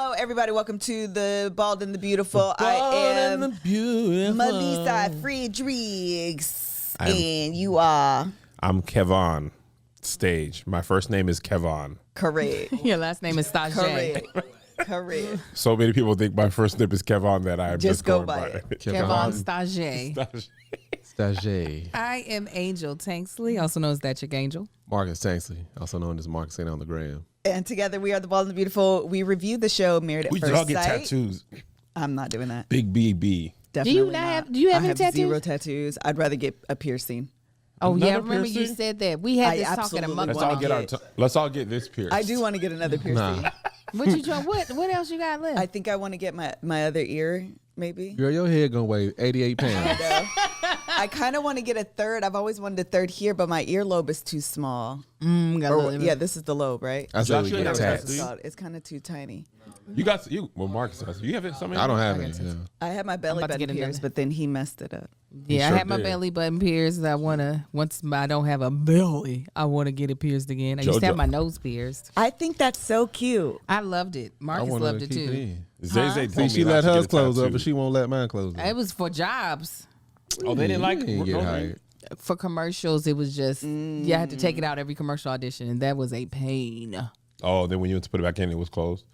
Hello, everybody. Welcome to the Bald and the Beautiful. I am Melissa Friedrichs, and you are I'm KevOnStage. My first name is Kevon. correct. Your last name is Stage. Correct. So many people think my first name is Kevon that I am just go going by by it. KevOnStage. Stage. I am Angel Tanksley, also known as That Chick Angel. Marcus Tanksley, also known as Marcus Ain't on the gram. And together we are the Bald and the Beautiful. We review the show Married at We First all get Sight. tattoos. I'm not doing that. Big BB. Definitely Do you have I any tattoos? Zero tattoos. I'd rather get a piercing. Oh, yeah, I Another remember you piercing? said that. We had I this talk at a absolutely mug Let's wanna all walk. get our. Let's all get this pierced. I do want to get another piercing. What you trying? What else you got left? I think I want to get my other ear, maybe. Girl, your head gonna weigh 88 pounds. I kind of want to get a third. I've always wanted a third here, but my earlobe is too small. Yeah, this is the lobe, right? I said we Josh, you get ain't That's tats. tats. what it's called. It's kind of too tiny. You got well, Marcus has. You have it. Something. I don't have I any. got Yeah. I had my belly about to button get pierced, another. but then he messed it up. Yeah, sure I had my did. belly button pierced. Once I don't have a belly, I want to get it pierced again. I used to have JoJo. my nose pierced. I think that's so cute. I loved it. I Marcus want her loved to it keep too. it in. Zay See, told she me let not to hers get a close up, tattoo. but she won't let mine close up. It was for jobs. Oh, they didn't like You ain't get okay. hired. For commercials, it was just you had to take it out every commercial audition, and that was a pain. Oh, then when you went to put it back in, it was closed.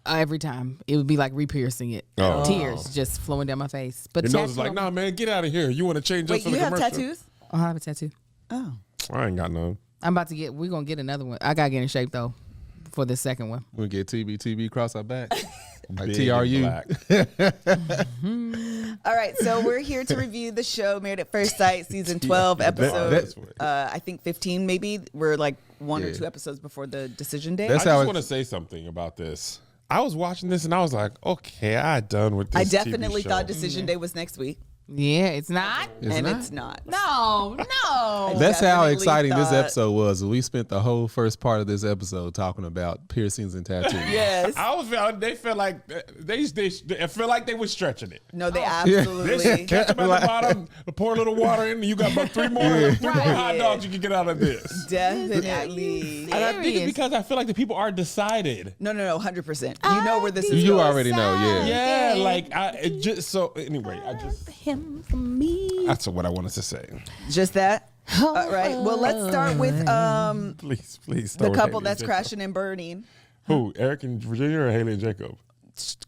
Every time it would be like re-piercing it, Oh. tears just flowing down my face. But Your nose is tattoo- like, nah, man, get out of here. You want to change Wait, us for you the have commercial? tattoos? Oh, I have a tattoo. Oh. I ain't got none. I'm about to get. We're gonna get another one. I gotta get in shape though for the second one. We'll get TB across our back. Like Big and TRU. black. All right, so we're here to review the show Married at First Sight, season 12, episode, That's what- I think 15 maybe. We're like one or Yeah. two episodes before the decision day. I That's just how want to say something about this. I was watching this and I was like, okay, I done with this. I TV definitely show. thought decision day was next week, Yeah, it's not. and not? it's not. No. That's how Definitely exciting this thought- episode was. We spent the whole first part of this episode talking about piercings and tattoos. Yes. I was. They felt like they felt like they were stretching it. No, they They absolutely. catch them at the bottom, pour a little water in, and you got about three more hot dogs you can get out of this. Definitely. And I think it's Serious. because I feel like the people are decided. No, 100%. You know where this is You going. already know, yeah. Yeah, Okay. like it just so anyway. I just Him for me. that's what I wanted to say. Just that? All right. Well, let's start with Please, please. the couple that's crashing and burning. Who? Eric and Virginia or Haley and Jacob?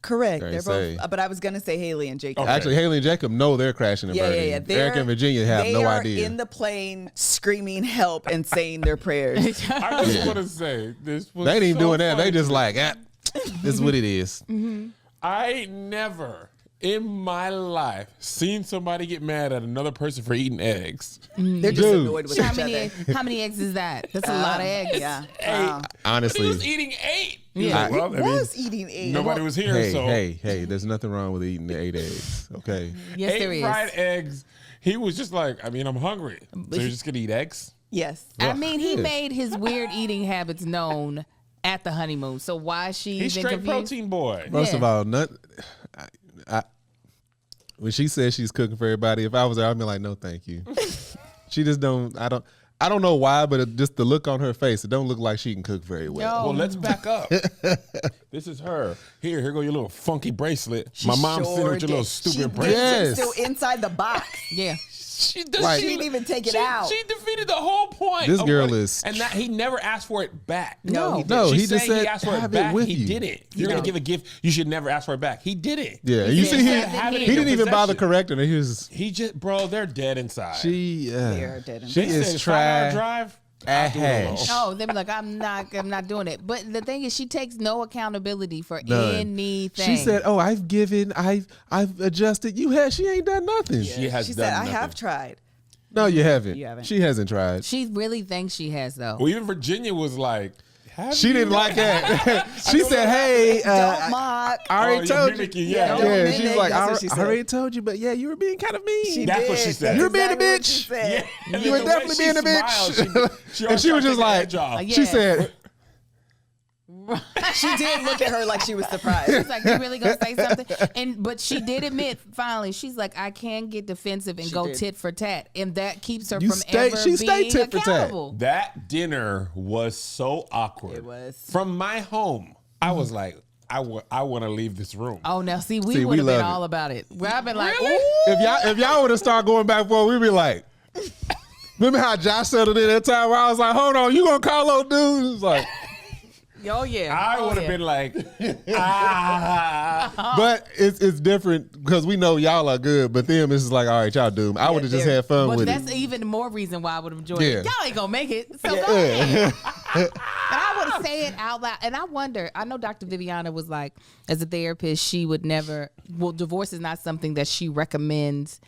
Correct. Great They're say. both, but I was going to say Haley and Jacob. Okay. Actually, Haley and Jacob know they're crashing and burning. Eric and Virginia have no They are idea. in the plane screaming help and saying their prayers. I just want to say this was They ain't even so doing that. They funny just to me. like, this is what it is. I never in my life seen somebody get mad at another person for eating eggs. They're just Dude. annoyed with How each many? other. How many eggs is that? That's a lot of eggs. Yeah. Hey, Wow. But he Honestly, was eating 8. He was Yeah. like, well, I mean, Was eating eggs. nobody was here, hey, so hey, there's nothing wrong with eating the 8 eggs. Okay. Yes, 8 there is. fried eggs. He was just like, I mean, I'm hungry. So you're just gonna eat eggs? Yes. I mean, he Yes. made his weird eating habits known at the honeymoon. So why is she He's even straight confused? protein boy. First of Yeah. all, when she says she's cooking for everybody, if I was there, I'd be like, no, thank you. She just don't. I don't know why, but just the look on her face, it don't look like she can cook very well. Well, let's back up. This is her. Here go your little funky bracelet. She My mom's sitting sure with your did. little She stupid did. bracelet. Yes. Still inside the box. Yeah. She does. Right. She didn't even take it she, out. She defeated the whole point. This of girl what- is- and that he never asked for it back. No, he didn't. No, She's he just saying said, he asked for have it it back. with He you. did it. If you're gonna give a gift, you should never ask for it back. He did it. Yeah, He you said see, have it he in your didn't even bother possession. correcting her. He was, He just, bro, they're dead inside. she are dead she They said is it's 5 hour trash. drive. I'll do it alone. Ass. No, they be like, I'm not doing it. But the thing is, she takes no accountability for None. anything. She said, "Oh, I've given, I've adjusted." She ain't done nothing. She has She done said, nothing. I have tried. No, you haven't. You haven't. She hasn't tried. She really thinks she has though. Well, even Virginia was like, have She you? didn't like that. She said, "Hey, Don't mock. I already you're told you." mimicking, Yeah, don't Yeah, mimic, she's like, that's I what she said. already told you, but yeah, you were being kind of mean. She That's did. what she said. That's You're being a exactly what bitch. she said. Yeah. And You then were the way definitely she being a smiled, bitch. And she was already just tried to like, take the edge off. she Yeah. said, She did look at her like she was surprised. She's like, you really gonna say something? But she did admit finally, she's like, I can get defensive and go did. tit for tat, and that keeps her You from stay- ever she stayed being tit for tat. accountable. That dinner was so awkward. It was. From my home, I was like, I want to leave this room. Oh, now see, we would have been all about it. I've been like, ooh. If y'all would have started going back and forth, we'd be like, remember how Josh settled in that time where I was like, hold on, you gonna call old dude? It was like, oh yeah. I would have been like, ah. But it's different because we know y'all are good, but them it's just like, all right, y'all do. I would have just had fun with it. That's even more reason why I would have enjoyed it. Y'all ain't gonna make it, so go ahead. But I would say it out loud. And I wonder, I know Dr. Viviana was like, as a therapist, she would never, well, divorce is not something that she recommends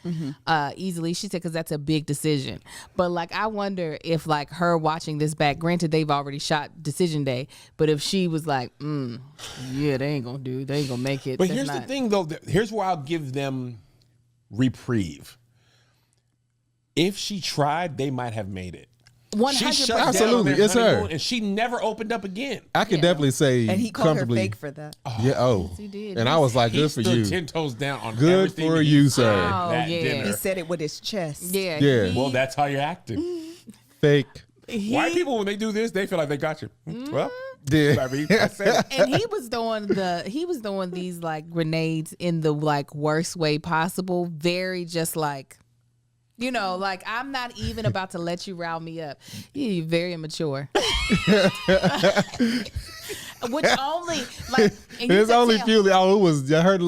easily. She said, because that's a big decision. But like, I wonder if like her watching this back, granted, they've already shot Decision Day, but if she was like, yeah, they ain't gonna make it. But here's the thing though, here's where I'll give them reprieve. If she tried, they might have made it. 100%. Absolutely, it's her, and she never opened up again. I could definitely say, and he called her fake for that. Yeah, yes, he did. And I was like, good for you. 10 toes down on good everything for you, sir. That dinner. He said it with his chest. Yeah. Well, that's how you're acting. Fake. White people, when they do this, they feel like they got you. Well, Yeah. I mean, I said it. And he was throwing these like grenades in the like worst way possible. Very just like, you know, like I'm not even about to let you rile me up. You're very immature. Which only like there's only few. Oh, it was. I heard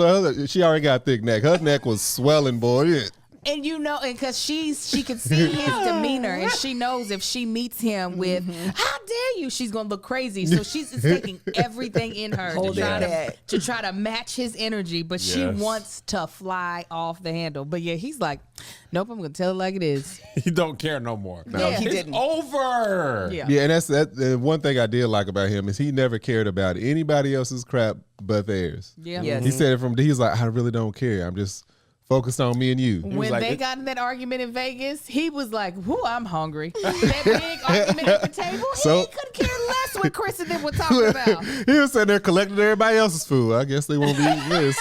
she already got a thick neck. Her neck was swelling, boy. Yeah. And you know, and because she could see his demeanor, and she knows if she meets him with "How dare you," she's gonna look crazy. So she's taking everything in her to try to match his energy, but she wants to fly off the handle. But yeah, he's like, "Nope, I'm gonna tell it like it is." He don't care no more. No, he didn't. Over. Yeah, and that's the one thing I did like about him is he never cared about anybody else's crap but theirs. Yeah, He said it he was like, I really don't care. I'm just focused on me and you. When they got in that argument in Vegas, he was like, "Whoo, I'm hungry." That big argument at the table, he couldn't care less what Chris and them were talking about. He was sitting there collecting everybody else's food. I guess they won't be eating this.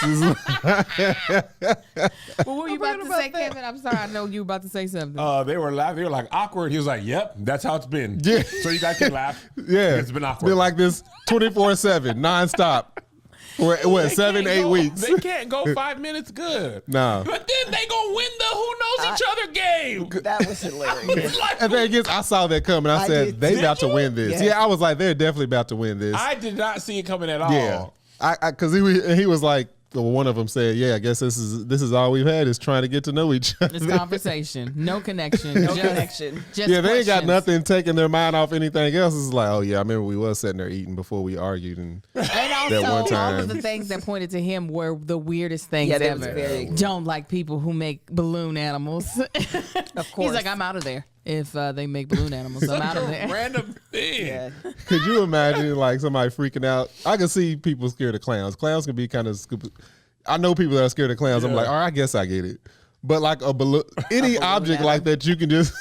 What were you about to say, Kevin? I'm sorry, I know you were about to say something. They were laughing. They were like awkward. He was like, "Yep, that's how it's been." Yeah. So you guys can laugh. Yeah, it's been awkward. Been like this 24/7, nonstop. For what, 7-8 weeks? They can't go 5 minutes good. No. But then they gonna win the who knows each other game. That was hilarious. And then again, I saw that coming. I said, they about to win this. Yes. Yeah, I was like, they're definitely about to win this. I did not see it coming at all. Yeah. Because he was like, one of them said, yeah, I guess this is all we've had is trying to get to know each other. It's conversation. No connection. No connection. Just yeah, they ain't got questions. nothing taking their mind off anything else. It's like, oh yeah, I remember we was sitting there eating before we argued. And also, that one time. all of the things that pointed to him were the weirdest things Yeah, that ever. was very- Don't like people who make balloon animals. Of course. He's like, I'm out of there. If they make balloon animals, I'm out of there. Random thing. Yeah. Could you imagine like somebody freaking out? I can see people scared of clowns. Clowns can be kind of stupid. I know people that are scared of clowns. I'm like, all right, I guess I get it. But like a balloon, any object like that, you can just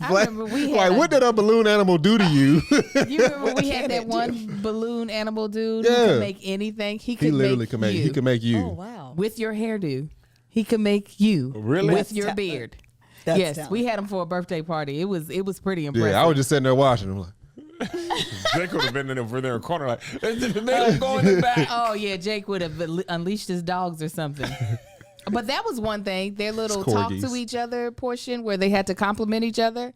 like, what did a balloon animal do to you? You remember we had that one balloon animal dude who could make anything. He literally could make you. He could make you. Oh wow. with your hairdo. He could make you Really? with your beard. That's yes, talent. we had him for a birthday party. It was pretty impressive. Yeah, I was just sitting there watching. I'm like, Jake would have been over there in the corner like, made him go in the back. Oh yeah, Jake would have unleashed his dogs or something. But that was one thing, their little talk to each other portion where they had to compliment each other.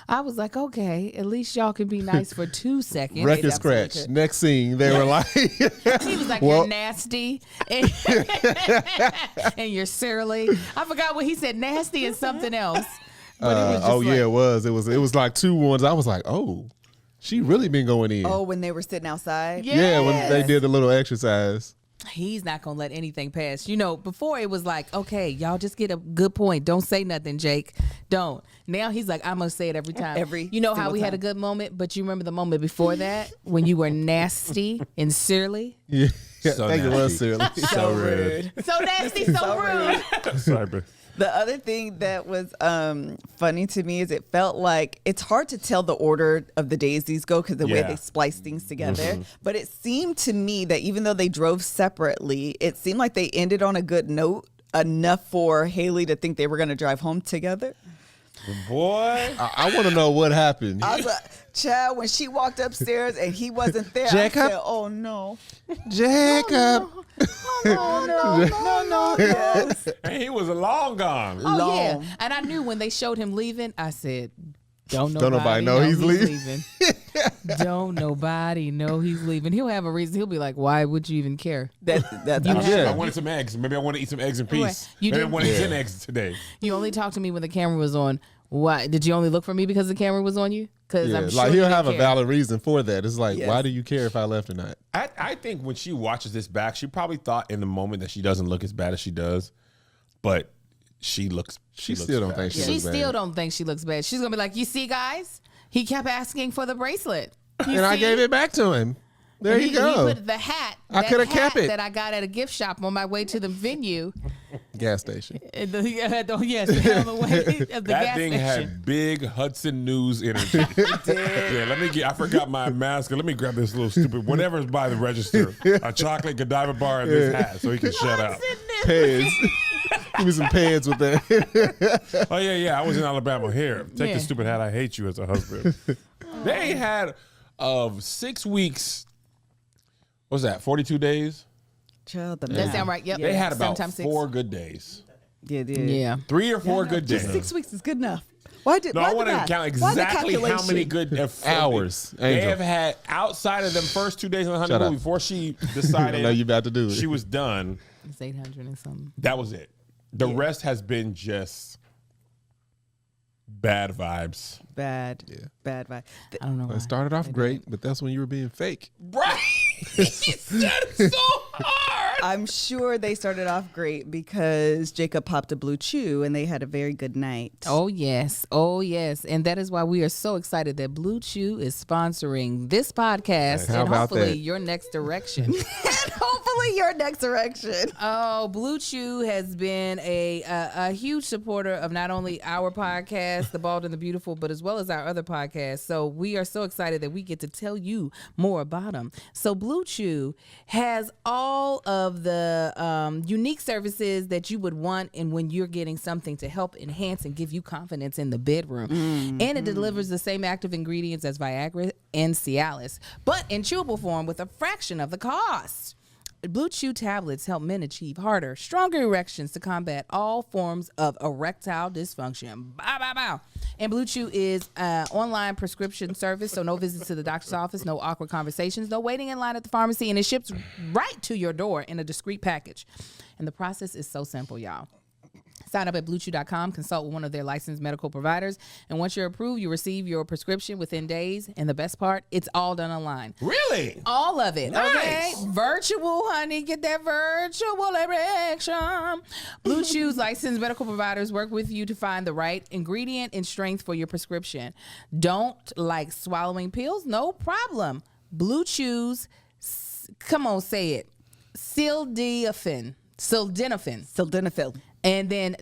I was like, okay, at least y'all can be nice for 2 seconds. record scratch. Next scene, they were like, He was like, you're nasty and, and you're surly. I forgot what he said, nasty and something else. But it was just it was like 2 ones. I was like, oh, she really been going in. Oh, when they were sitting outside? Yeah, when they did the little exercise. He's not gonna let anything pass. You know, before it was like, okay, y'all just get a good point. Don't say nothing, Jake. Don't. Now he's like, I'm gonna say it every time. You know how we had a good moment, but you remember the moment before that when you were nasty and surly? Yeah, So I think it was nasty. silly. So rude. So nasty, so rude. Sorry, bro. The other thing that was funny to me is it felt like it's hard to tell the order of the days these go because the way they splice things together. But it seemed to me that even though they drove separately, it seemed like they ended on a good note enough for Haley to think they were going to drive home together. Boy. I want to know what happened. I was like, child, when she walked upstairs and he wasn't there, Jacob? I said, oh no. Jacob. No. Yes. And he was long gone. Oh Long. yeah, and I knew when they showed him leaving, I said, "Don't nobody know he's leaving." Don't nobody know he's leaving. He'll have a reason. He'll be like, "Why would you even care?" That's I wanted some eggs. Maybe I want to eat some eggs in peace. Right. You Maybe I did- want to eat 10 eggs today. You only talked to me when the camera was on. Why did you only look for me because the camera was on you? Because Yeah, I'm sure like you he'll didn't have a care. valid reason for that. It's like, Yes. why do you care if I left or not? I think when she watches this back, she probably thought in the moment that she doesn't look as bad as she does, but she looks. She still don't think she She looks bad. still don't think she looks bad. She's gonna be like, "You see, guys, he kept asking for the bracelet, And I gave it back to him. There And you he go. put the hat. I that coulda hat kept it. that I got at a gift shop on my way to the venue. Gas station. Yes, on the way of the That gas thing station. had big Hudson News energy. Yeah, let me get. I forgot my mask. Let me grab this little stupid whatever's by the register. A chocolate Godiva bar and this hat, so he can shut up. Pads. Give me some pads with that. Oh yeah. I was in Alabama. Here, take Yeah. the stupid hat. I hate you as a husband. They had 6 weeks. What's that? 42 days. Child, the That math. sound right? Yep. They had about Sometimes 6. 4 good days. Yeah, Yeah. 3 or 4 good days. Just 6 weeks is good enough. Why did? No, why I the want to math? count Why the exactly how many calculation? good Hours, They Angel. have had outside of them first 2 days on the Shut honeymoon up. before she I decided know you about to do it. she was done. It's 800 and something. That was it. The rest has been just bad vibes. Bad vibe. I don't know why. It started off great, but that's when you were being fake. Right. He said it so hard. I'm sure they started off great because Jacob popped a blue chew and they had a very good night. Oh yes, and that is why we are so excited that Blue Chew is sponsoring this podcast How and about hopefully that? your next direction. And hopefully your next direction. Oh, Blue Chew has been a huge supporter of not only our podcast, The Bald and the Beautiful, but as well as our other podcasts. So we are so excited that we get to tell you more about them. So Blue Chew has all of the unique services that you would want and when you're getting something to help enhance and give you confidence in the bedroom. And it delivers the same active ingredients as Viagra and Cialis, but in chewable form with a fraction of the cost. Blue Chew tablets help men achieve harder, stronger erections to combat all forms of erectile dysfunction. Bow, bow, bow. And Blue Chew is an online prescription service, so no visits to the doctor's office, no awkward conversations, no waiting in line at the pharmacy, and it ships right to your door in a discreet package. And the process is so simple, y'all. Sign up at BlueChew.com, consult with one of their licensed medical providers, and once you're approved, you receive your prescription within days. And the best part, it's all done online. Really? All of it, Nice. okay? Virtual, honey. Get that virtual erection. Blue Chew's licensed medical providers work with you to find the right ingredient and strength for your prescription. Don't like swallowing pills? No problem. Blue Chew's, come on, say it, sildenafil. Sildenafil. And then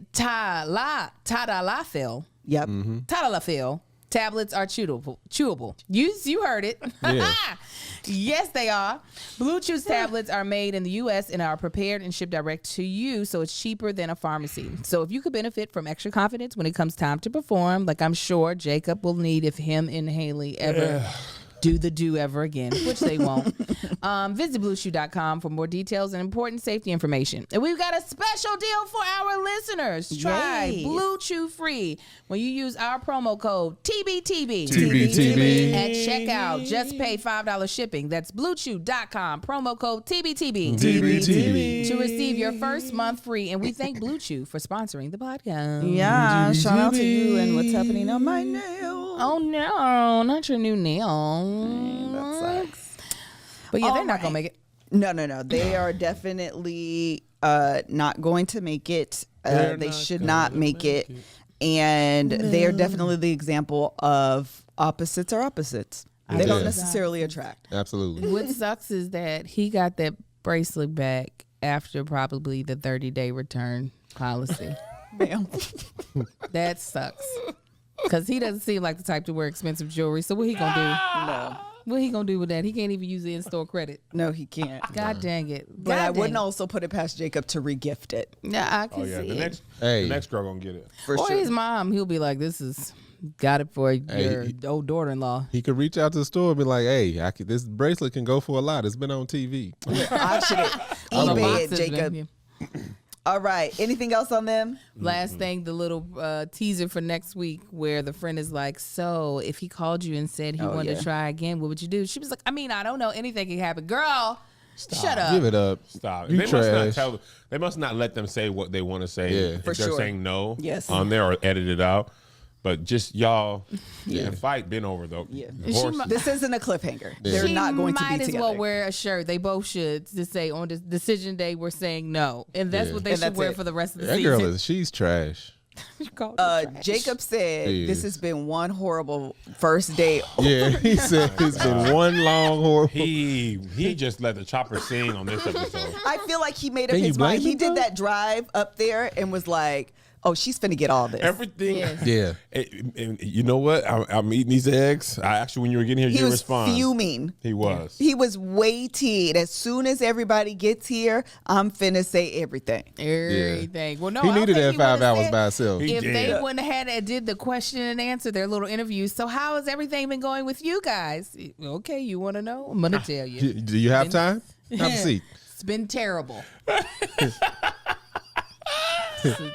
tadalafil. Yep. Tadalafil tablets are chewable. You heard it. Yeah. Yes, they are. Blue Chew's tablets are made in the U.S. and are prepared and shipped direct to you, so it's cheaper than a pharmacy. So if you could benefit from extra confidence when it comes time to perform, like I'm sure Jacob will need if him and Haley ever do the do ever again, which they won't. Visit BlueChew.com for more details and important safety information. And we've got a special deal for our listeners. Try Yay. Blue Chew free when you use our promo code TBTB TBTB. at checkout. Just pay $5 shipping. That's BlueChew.com, promo code TBTB TBTB. to receive your first month free. And we thank Blue Chew for sponsoring the podcast. Yeah. Shout out to you and what's happening on my nail. Oh no, not your new nail. That sucks. But yeah, All they're not right. gonna make it. No. They are definitely not going to make it. They should not make it. And they are definitely the example of opposites are opposites. They don't Yeah. necessarily attract. Absolutely. What sucks is that he got that bracelet back after probably the 30-day return policy. Ma'am. That sucks. Because he doesn't seem like the type to wear expensive jewelry. So what he gonna No. What he gonna do with that? He can't even use the in-store credit. No, he can't. God dang it. But God I dang wouldn't it. also put it past Jacob to regift it. Yeah, I can Oh yeah, see the it. next girl gonna get it. For Or sure. his mom, he'll be like, "This is got it for your old daughter-in-law." He could reach out to the store and be like, "Hey, this bracelet can go for a lot. It's been on TV." I should All the eBay it, boxes, Jacob. man. All right. Anything else on them? Last thing, the little teaser for next week where the friend is like, so if he called you and said he wanted to try again, what would you do? She was like, I mean, I don't know. Anything can happen. Girl, shut up. Give it up. Stop. You trash. They must not let them say what they want to say. Yeah. If For they're sure. saying no Yes. on there or edit it out. But just y'all, the fight been over though. Yeah. Horses. This isn't a cliffhanger. They're She not going to be might as together. well wear a shirt. They both should to say on the decision day we're saying no, and that's what they And should that's wear it. for the rest of the That season. girl she's trash. You called her trash. Jacob said She this is. has been one horrible first date. Yeah, he said it's been one long horrible. He just let the chopper sing on this episode. I feel like he made up Can you his mind. blame He him, did though? that drive up there and was like, oh, she's finna get all this. Everything. Yes. Yeah. And you know what? I'm eating these eggs. I actually, when you were getting here, you He didn't was respond. fuming. He was. He was waiting. As soon as everybody gets here, I'm finna say everything. Everything. Well, no, He I don't needed think that he 5 would've hours said- by himself. He If did. they wouldn't have had did the question and answer, their little interviews. So how has everything been going with you guys? Okay, you want to know? I'm gonna tell you. Do you have time? Have a seat. It's been terrible.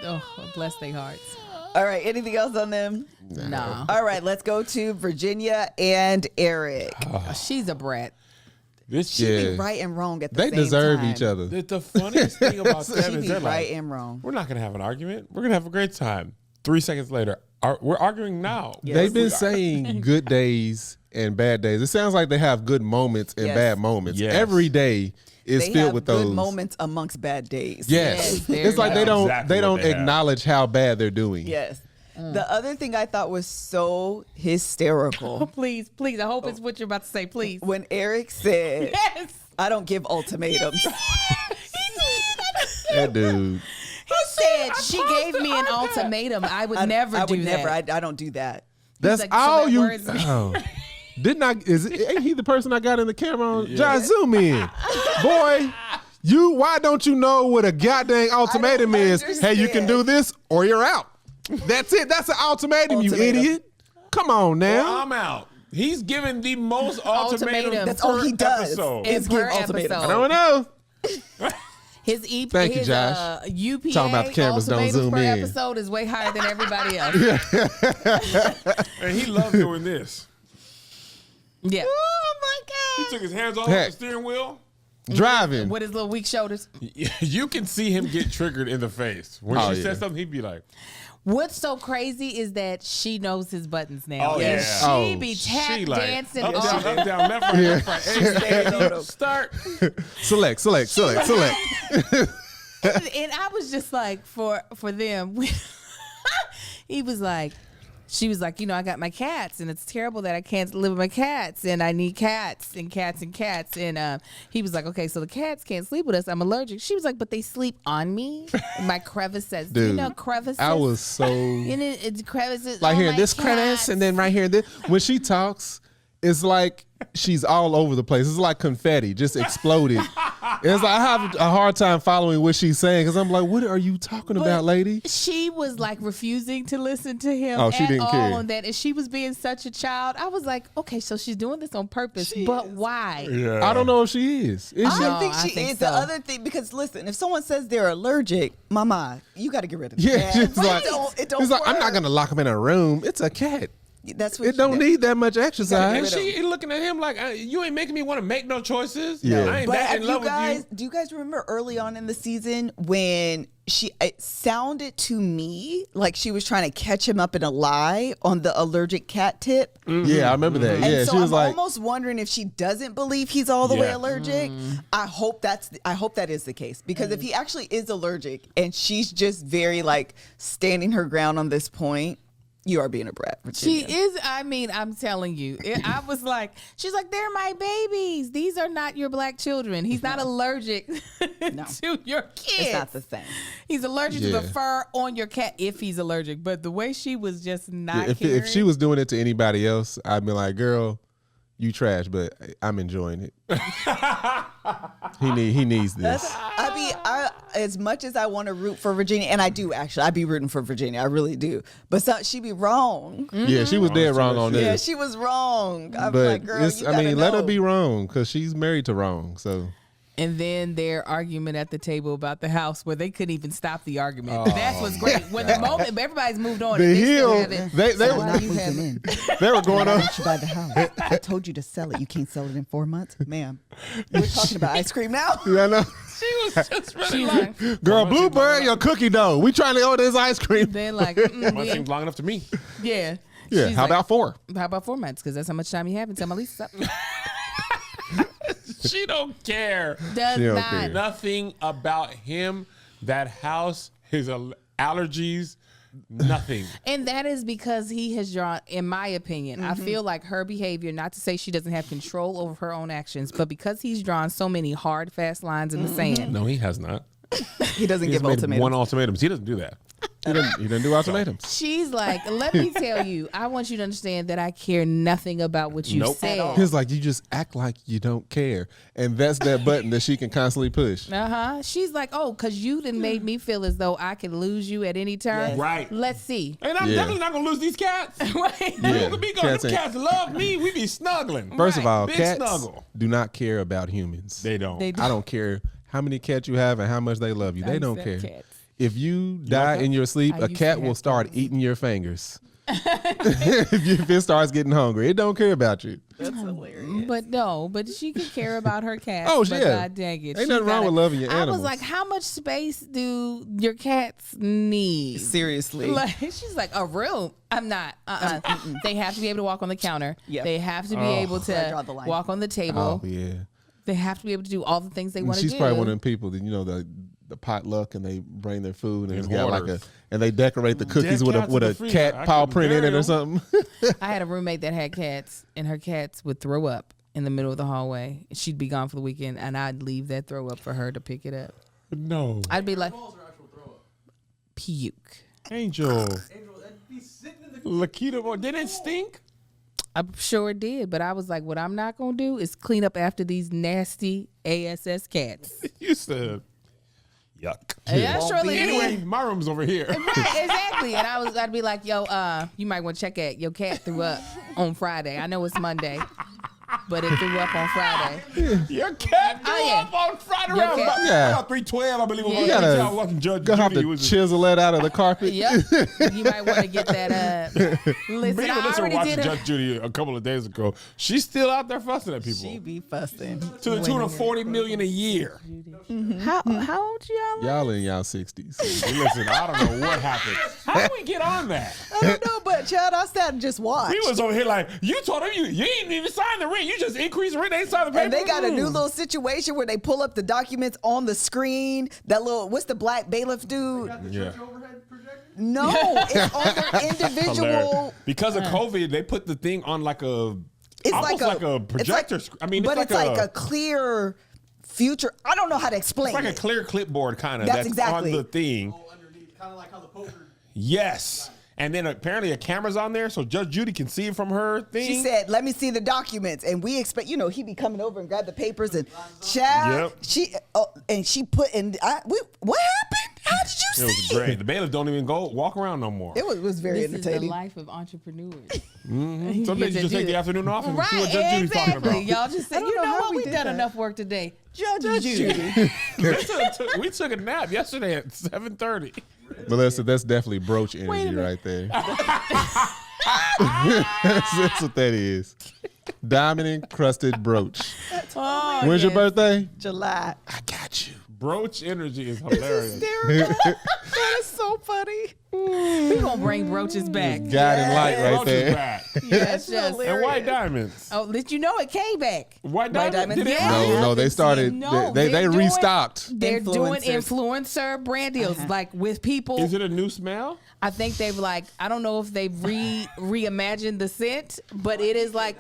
Oh, bless their hearts. All right. Anything else on them? No, All right. Let's go to Virginia and Erik. she's a brat. This She shit. be right and wrong at the They same deserve time. each other. The funniest thing about She them is be they're right like, and wrong. we're not gonna have an argument. We're gonna have a great time. 3 seconds later, we're arguing now. They've been saying good days and bad days. It sounds like they have good moments and Yes. bad moments. Yes. Every day is They filled have with good those moments amongst bad days. Yes, Yes, there it's like you they go. don't Exactly they what don't they have. acknowledge how bad they're doing. Yes. The other thing I thought was so hysterical Please, please. I hope it's what you're about to say. Please. when Erik said, Yes. I don't give ultimatums. That dude. He said she gave me an ultimatum. I would never I do would that. never. I don't do that. That's like, so all that you. words me. Oh. Didn't I? Ain't he the person I got in the camera on? Just zoom in, boy. Why don't you know what a goddamn ultimatum is? Hey, you can do this or you're out. That's it. That's an ultimatum, you Ultimatum. idiot. Come on now. Well, I'm out. He's giving the most ultimatum. That's all he per does. episode. Is Per give ultimatums. I don't know. His EP, Thank you, his Josh. UPA Talking about the cameras don't ultimatums zoom per in. episode is way higher than everybody else. And he loves doing this. Yeah. Oh my He took his hands off Heck. the steering wheel. Driving. With his little weak shoulders. You can see him get triggered in the face. When Oh, she yeah. says something, he'd be like, What's so crazy is that she knows his buttons now. Oh, And yeah. she Oh, be tap she like, dancing up, all down, up, down, left, right, left, right. God. Hey, start. Select. and I was just like, for them, he was like, she was like, I got my cats, and it's terrible that I can't live with my cats, and I need cats and cats and cats. And he was like, okay, so the cats can't sleep with us. I'm allergic. She was like, but they sleep on me. My crevices. Do you Dude, know crevices? I was so it's crevices. like on here my this cats. crevice and then right here this. When she talks, it's like she's all over the place. It's like confetti just exploded. It's like I have a hard time following what she's saying because I'm like, what are you talking about, lady? She was like refusing to listen to him Oh, she at didn't all care. on that, and she was being such a child. I was like, okay, so she's doing this on purpose, but why? Yeah. I don't know if she is. Is she? I think I she think is. so. The other thing, because listen, if someone says they're allergic, mama, you got to get rid of it. Yeah, she's like, it don't it's like I'm not work. gonna lock him in a room. It's a cat. That's what It don't need that much And exercise. she looking at him like, you ain't making me want to make no choices. Yeah. I ain't But that have in love you guys, with you. do you guys remember early on in the season when it sounded to me like she was trying to catch him up in a lie on the allergic cat tip? Yeah, I remember that. And Yeah, so she was I'm like, almost wondering if she doesn't believe he's all the way Yeah. allergic. I hope that is the case, because if he actually is allergic and she's just very like standing her ground on this point, you are being a brat. She Virginia. is. I mean, I'm telling you. I was like, she's like, they're my babies. These are not your black children. He's not allergic to your kids. It's not the same. He's allergic to Yeah. the fur on your cat if he's allergic. But the way she was just not if caring. she was doing it to anybody else, I'd be like, girl, you trash, but I'm enjoying it. He needs this. I mean, as much as I want to root for Virginia, and I do actually, I be rooting for Virginia, I really do. But she be wrong. Yeah, she was dead wrong on this. Yeah, she was wrong. I'm but like, girl, you gotta let her know. be wrong because she's married to wrong. So. And then their argument at the table about the house where they couldn't even stop the argument. That's what's great. When the moment everybody's moved on, The and hill, they they were going on. You buy the house. I told you to sell it. You can't sell it in 4 months, ma'am. We're talking about ice cream now. Yeah, I know. She was just really like, Girl, blueberry or cookie dough? We trying to order this ice cream. They're like, must seem long enough to me. yeah. Yeah, She's how like, about 4? How about 4 months? Because that's how much time you have until my lease is up. She don't care. Does She don't not. care. Nothing about him, that house, his allergies, nothing. And that is because he has drawn, in my opinion, I feel like her behavior, not to say she doesn't have control over her own actions, but because he's drawn so many hard, fast lines in the sand. No, he has not. He doesn't He's give made ultimatums. one ultimatums. He doesn't do that. He didn't do ultimatums. She's like, let me tell you, I want you to understand that I care nothing about what you Nope. said. He's like, you just act like you don't care. And that's that button that she can constantly push. She's like, oh, because you done made me feel as though I could lose you at any turn. Yes. Right. Let's see. And I'm definitely not going to lose these cats. Right. Yeah. Them cats love me. We be snuggling. First of all, Big cats snuggle. do not care about humans. They don't. They do. I don't care how many cats you have and how much they love you. They don't care. Cats. If you die in your sleep, I a used to cat have will start cats. eating your fingers. If it starts getting hungry, it don't care about you. That's hilarious. But she could care about her cats. Oh, but yeah. God dang it. Ain't nothing wrong with loving your I animals. was like, how much space do your cats need? Seriously. Like, she's like, a room. I'm not. They have to be able to walk on the counter. Yeah. They have to be able I draw the to line. walk on the table. Oh, yeah. They have to be able to do all the things they want to do. She's probably one of them people that, the potluck and they bring their food and In it's got orders. and they decorate the cookies with cats in the a freezer. cat I paw couldn't print in bury it or them. something. I had a roommate that had cats, and her cats would throw up in the middle of the hallway. She'd be gone for the weekend, and I'd leave that throw up for her to pick it up. No. I'd be like, puke. Angel. Lakita, boy, did it stink? I'm sure it did, but I was like, what I'm not going to do is clean up after these nasty ASS cats. You said, yuck. Yeah, surely Anyway, did. my room's over here. Right, exactly. And I'd be like, yo, you might want to check it. Your cat threw up on Friday. I know it's Monday, but it threw up on Friday. Your cat threw yeah. up on Friday Your around cat- about 3:12, I believe it was. You gotta I was watching Judge Go have Judy. to Was chisel it out of the carpet. Yep. You might want to get that. Listen, Me and I Alyssa already watched did Judge Judy a couple of days ago. She's still out there fussing at people. She be fussing. To the tune of $40 million a year. How old y'all? Y'all in y'all 60s. Hey, listen, I don't know what happened. How did we get on that? I don't know, but child, I sat and just watched. We was over here like, you told them you ain't even signed the rent. You just increased the rent. They ain't signed the paper. And they got a new little situation where they pull up the documents on the screen. That little, what's the black bailiff dude? Yeah. No, it's on their individual. Hilarious. Because of COVID, they put the thing on like a, It's almost like a projector. I mean, but it's it's like a clear future. I don't know how to explain It's like it. a clear clipboard kind of That's that's exactly. on the thing. Underneath, kind of like how the poker. Yes. And then apparently a camera's on there so Judge Judy can see it from her thing. She said, "Let me see the documents," and we expect, he be coming over and grab the papers and child. Yep. She put in. What happened? How did you It see was great. The bailiff don't even walk around no more. It was very This is the entertaining. life of entrepreneurs. Some days you just take the afternoon off and see Right, what Judge Judy's talking exactly. about. Y'all just say, don't you know know how what? we We've did done that. enough work today. Judge Judy. We took a nap yesterday at 7:30. Melissa, that's definitely broach energy right there. That's what that is. Diamond encrusted brooch. Oh, When's your yes. birthday? July. I got you. Broach energy is hilarious. Hysterical. That is so funny. We gonna bring brooches back. Guiding light right Broach is there. back. Yes, yes. And white diamonds. Oh, let you know it came back. White White diamonds? diamonds? Did it? Yeah. No, they started. No, they they're doing- restocked. They're doing Influencers. influencer brand deals, like with people. Is it a new smell? I think they've I don't know if they've reimagined the scent, but it is like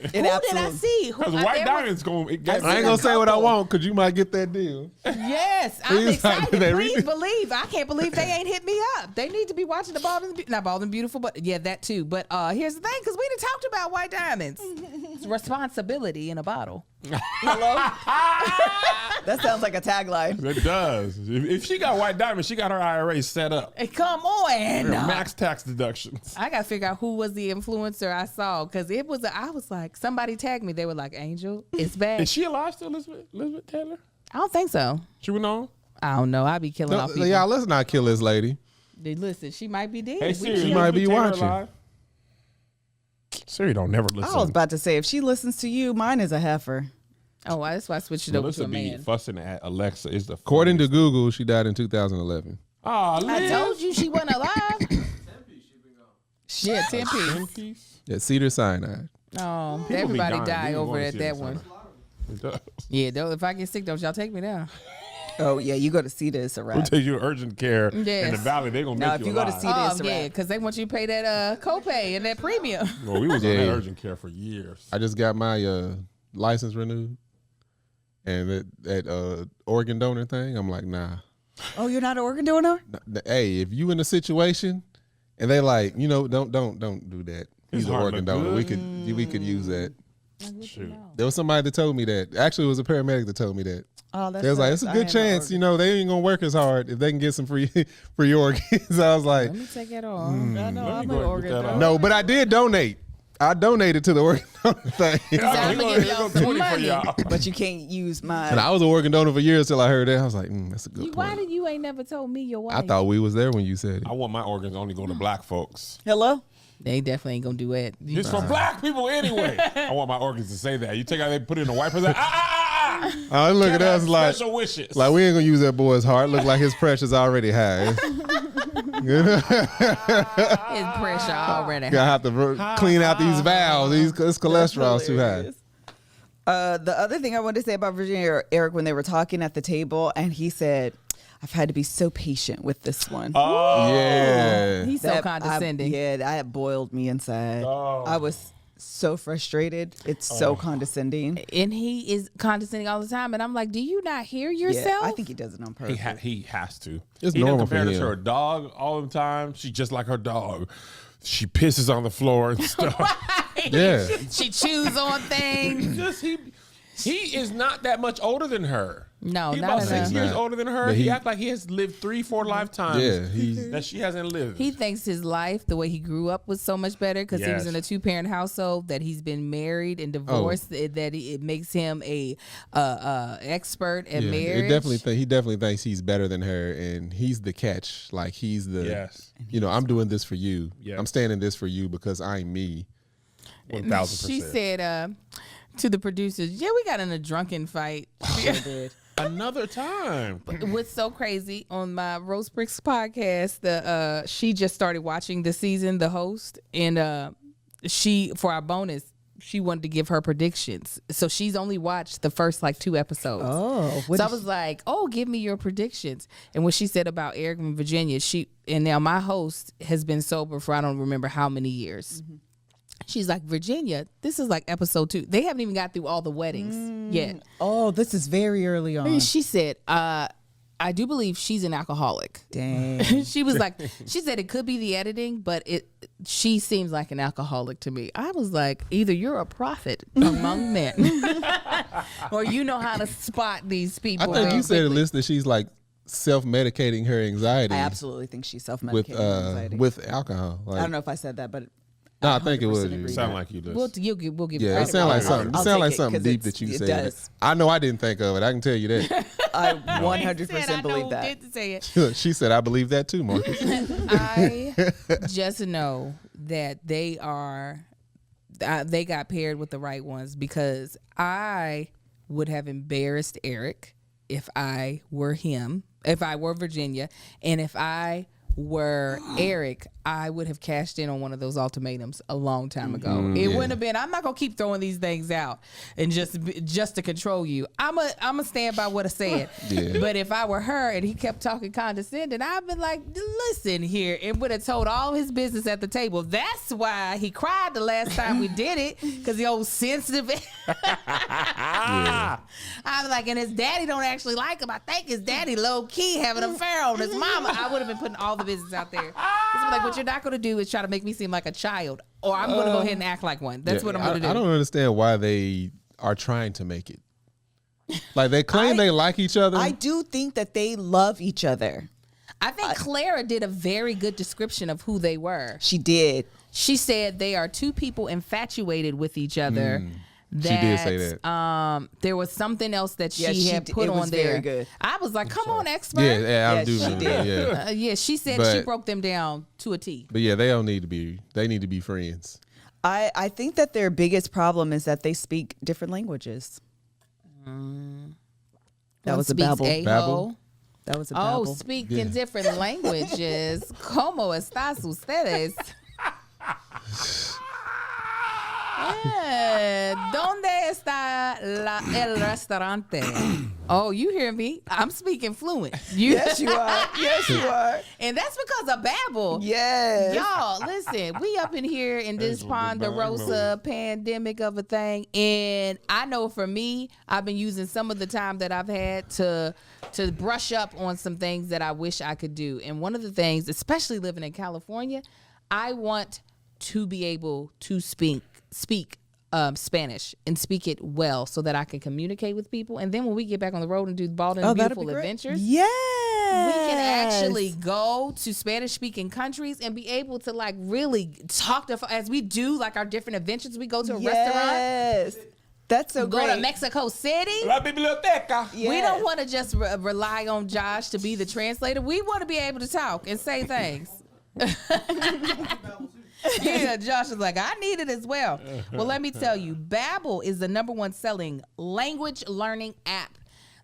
Who did I see? Because White Diamond's going. I ain't gonna say what I want because you might get that deal. Yes, I'm Please, excited. they Please really- believe. I can't believe they ain't hit me up. They need to be watching the not Bald and Beautiful, but yeah, that too. But here's the thing, because we done talked about White Diamonds. It's responsibility in a bottle. Hello? That sounds like a tagline. It does. If she got White Diamond, she got her IRA set up. Hey, come on. Max tax deductions. I got to figure out who was the influencer I saw, because I was like, somebody tagged me. They were like, Angel, it's bad. Is she alive still, Elizabeth Taylor? I don't think so. She went on? I don't know. I be killing off people. Y'all, let's not kill this lady. Listen, she might be dead. Hey, Siri, She might be Taylor watching. alive? Siri don't never listen. I was about to say, if she listens to you, mine is a heifer. Oh, that's why I switched it over to Melissa a be man. fussing at Alexa. Is the According to Google, she died in 2011. Oh, I told you she wasn't alive. Shit, 10 piece. 10 piece. Yeah, Cedar Sinai. Oh, People be everybody dying. die You over wanna at see that this, one. huh? It does. Yeah, if I get sick, don't y'all take me down. Oh, yeah, you go to CETA, it's a We'll wrap. take you to urgent care in the Yes. valley. They're going to Now, make if you you go to alive. CETA, Oh, it's a yeah, wrap. because they want you to pay that copay and that premium. Well, we was on Yeah. that urgent care for years. I just got my license renewed, and that organ donor thing, I'm like, nah. Oh, you're not an organ donor? Hey, if you in a situation and they like, don't do that. He's an heart organ look donor. good. We could use that. Shoot. There was somebody that told me that. Actually, it was a paramedic that told me that. Oh, that's They was like, it's a good chance, they ain't gonna work as hard if they can get some free organs. I was like, Let me take it off. I know, Let me I'm go an ahead and organ get that donor. out. no, but I did donate. I donated to the organ donor thing. I'm gonna give y'all some 20 for money. y'all. But you can't use And mine. I was an organ donor for years till I heard that. I was like, that's a good Why point. did you ain't never told me your wife? I thought we was there when you said it. I want my organs only go to black folks. Hello? They definitely ain't gonna do it. It's for black people anyway. I want my organs to say that. You take out, they put it in a wiper. Like, I look at us like special wishes. we ain't gonna use that boy's heart. Look like his pressure's already high. His pressure already. Gotta have to clean out these valves. His cholesterol's too high. The other thing I wanted to say about Virginia or Eric when they were talking at the table, and he said, I've had to be so patient with this one. Yeah. He's so condescending. That boiled me inside. Oh. I was so frustrated. It's so condescending. And he is condescending all the time. And I'm like, do you not hear yourself? Yeah, I think he does it on purpose. He has to. It's he normal for compared us him. to her dog all the time. She's just like her dog. She pisses on the floor and stuff. Yeah. She chews on things. He is not that much older than her. No, He's not about at 6 all. years Not. older than her. But He he- acts like he has lived 3-4 lifetimes. Yeah. That she hasn't lived. He thinks his life, the way he grew up, was so much better because he was Yes. in a 2-parent household. That he's been married and divorced. That it makes him a expert at marriage. He definitely thinks he's better than her, and he's the catch. Like he's the. Yes. I'm doing this for you. Yeah. I'm standing this for you because I'm me. 1000%. She said to the producers, "Yeah, we got in a drunken fight." Another time. What's so crazy on my Rose Bricks podcast? She just started watching the season, the host, and she for our bonus. She wanted to give her predictions. So she's only watched the first 2 episodes. Oh, So I was like, oh, give me your predictions. And what she said about Erik and Virginia, and now my host has been sober for I don't remember how many years. Mm-hmm. She's like, Virginia, this is like episode 2. They haven't even got through all the weddings yet. Oh, this is very early on. And she said, I do believe she's an alcoholic. Dang. She was like, she said it could be the editing, but she seems like an alcoholic to me. I was like, either you're a prophet among men, or you know how to spot these people. I think you said a list that she's like self-medicating her anxiety. I absolutely think she's self-medicating anxiety. with alcohol. I don't know if I said that, but No, I think it was 100% you. agree. Sound like you do. We'll give Yeah, credit it sounded like for something. It I'll sounded like take it, something 'cause deep that you it said. does. I know I didn't think of it. I can tell you that. I Said, I 100% believe know, that. didn't say it. She said, "I believe that too, Marcus." I just know that they got paired with the right ones because I would have embarrassed Erik if I were him, if I were Virginia, and if I were Erik, I would have cashed in on one of those ultimatums a long time ago. It wouldn't have been, I'm not gonna keep throwing these things out and just to control you. I'm a stand by what I said. But if I were her and he kept talking condescending, I'd been like, listen here, and would have told all his business at the table. That's why he cried the last time we did it, because the old sensitive. I was like, and his daddy don't actually like him. I think his daddy low key having an affair on his mama. I would have been putting all the business out there. I'm like, what you're not going to do is try to make me seem like a child, or I'm going to go ahead and act like one. That's what I'm going to do. I don't understand why they are trying to make it. Like, they claim they like each other. I do think that they love each other. I think Clara did a very good description of who they were. She did. She said they are two people infatuated with each other. That, she did say that. There was something else that she had put on there. Very good. I was like, "Come on, expert." I do. She did. Yeah, she said she broke them down to a T. But yeah, they don't need to be. They need to be friends. I think that their biggest problem is that they speak different languages. That was a babble. That was a babble. Oh, speaking different languages. ¿Cómo estás ustedes? ¿Dónde está el restaurante? Oh, you hear me? I'm speaking fluent. Yes, you are. Yes, you are. And that's because of Babbel. Yes. Y'all, listen, we up in here in this Ponderosa pandemic of a thing. And I know for me, I've been using some of the time that I've had to brush up on some things that I wish I could do. And one of the things, especially living in California, I want to be able to speak Spanish and speak it well so that I can communicate with people. And then when we get back on the road and do Bald and Beautiful Adventures, we can actually go to Spanish speaking countries and be able to like really talk to, as we do like our different adventures. We go to a restaurant. That's so great. Go to Mexico City. La biblioteca. Yes. We don't want to just rely on Josh to be the translator. We want to be able to talk and say things. Yeah, Josh is like, I need it as well. Well, let me tell you, Babbel is the #1 selling language learning app.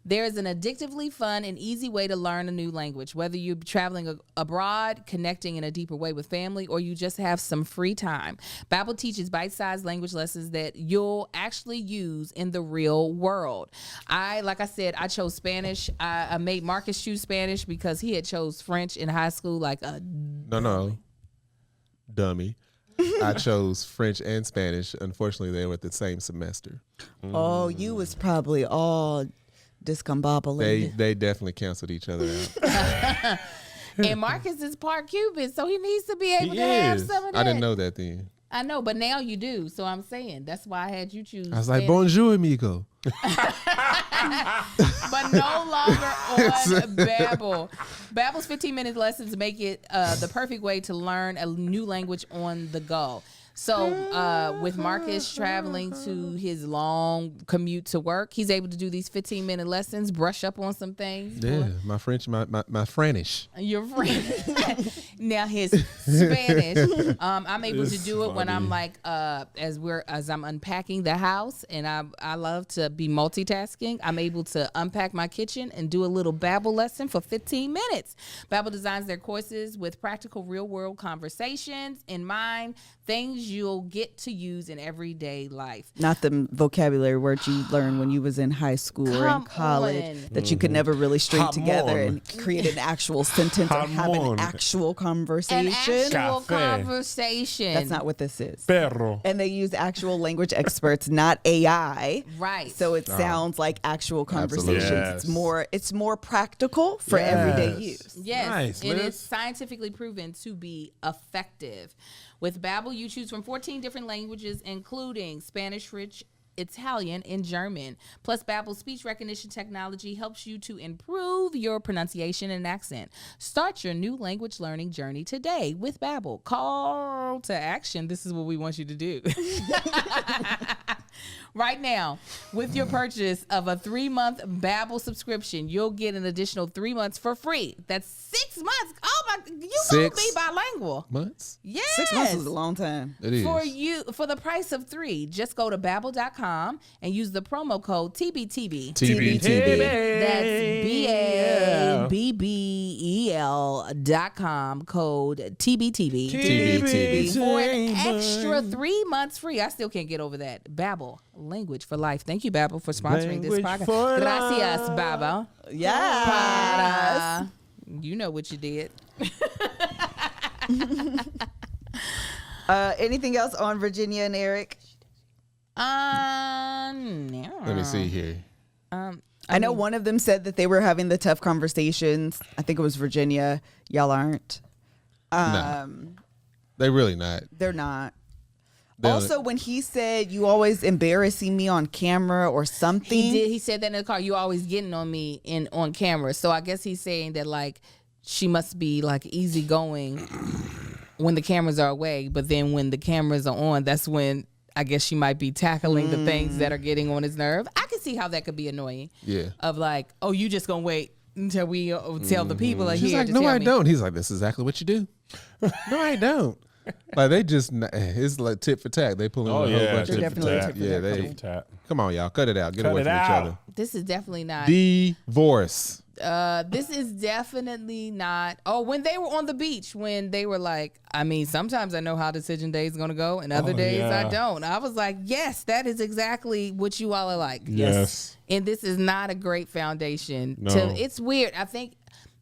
There is an addictively fun and easy way to learn a new language, whether you're traveling abroad, connecting in a deeper way with family, or you just have some free time. Babbel teaches bite-sized language lessons that you'll actually use in the real world. Like I said, I chose Spanish. I made Marcus choose Spanish because he had chose French in high school. No, dummy. I chose French and Spanish. Unfortunately, they were at the same semester. Oh, you was probably all discombobulated. They definitely canceled each other out. And Marcus is part Cuban, so he needs to be able to have some of that. I didn't know that then. I know, but now you do. So I'm saying that's why I had you choose. I was like, bonjour, amigo. But no longer on Babbel. Babbel's 15-minute lessons make it the perfect way to learn a new language on the go. So with Marcus traveling to his long commute to work, he's able to do these 15-minute lessons, brush up on some things. Yeah, my French, my Franish. Your French. Now his Spanish, I'm able to do it when I'm like, as I'm unpacking the house, and I love to be multitasking. I'm able to unpack my kitchen and do a little Babbel lesson for 15 minutes. Babbel designs their courses with practical real-world conversations in mind, things you'll get to use in everyday life. Not the vocabulary words you learned when you was in high school or in college that you could never really string together and create an actual sentence or have an actual conversation. An actual conversation. That's not what this is. Perro. And they use actual language experts, not AI. Right. So it sounds like actual conversations. Yes. It's more practical for everyday use. Yes, Nice, it Liz. is scientifically proven to be effective. With Babbel, you choose from 14 different languages, including Spanish, French, Italian, and German. Plus, Babbel's speech recognition technology helps you to improve your pronunciation and accent. Start your new language learning journey today with Babbel. Call to action. This is what we want you to do. Right now, with your purchase of a 3-month Babbel subscription, you'll get an additional 3 months for free. That's 6 months. Oh my, you gonna be bilingual. Months? Yes. 6 months is a long time. It is. For the price of 3, just go to Babbel.com and use the promo code TBTB. TBTB. That's BABBEL. BL.com, code TBTB. For an extra 3 months free. I still can't get over that. Babbel, language for life. Thank you, Babbel, for sponsoring this podcast. Gracias, Babbel. Yes. You know what you did. Anything else on Virginia and Erik? No. Let me see here. I know one of them said that they were having the tough conversations. I think it was Virginia. Y'all aren't. No. They really not. They're not. Also, when he said, you always embarrassing me on camera or something. He did. He said that in the car. You always getting on me on camera. So I guess he's saying that, like, she must be, like, easygoing when the cameras are away. But then when the cameras are on, that's when I guess she might be tackling the things that are getting on his nerve. I can see how that could be annoying. Yeah. Of like, oh, you just going to wait until we tell the people are She's here like, to no, tell I me. don't. He's like, this is exactly what you do. No, I don't. Like, they just, it's like tit for tat. They pulling a whole bunch of definitely tit for tat. Come on, y'all. Cut it out. Get away from each other. This is definitely not. Divorce. This is definitely not. Oh, when they were on the beach, when they were like, I mean, sometimes I know how decision day is going to go, and other days I don't. I was like, yes, that is exactly what you all are like. Yes. And this is not a great foundation. No. It's weird. I think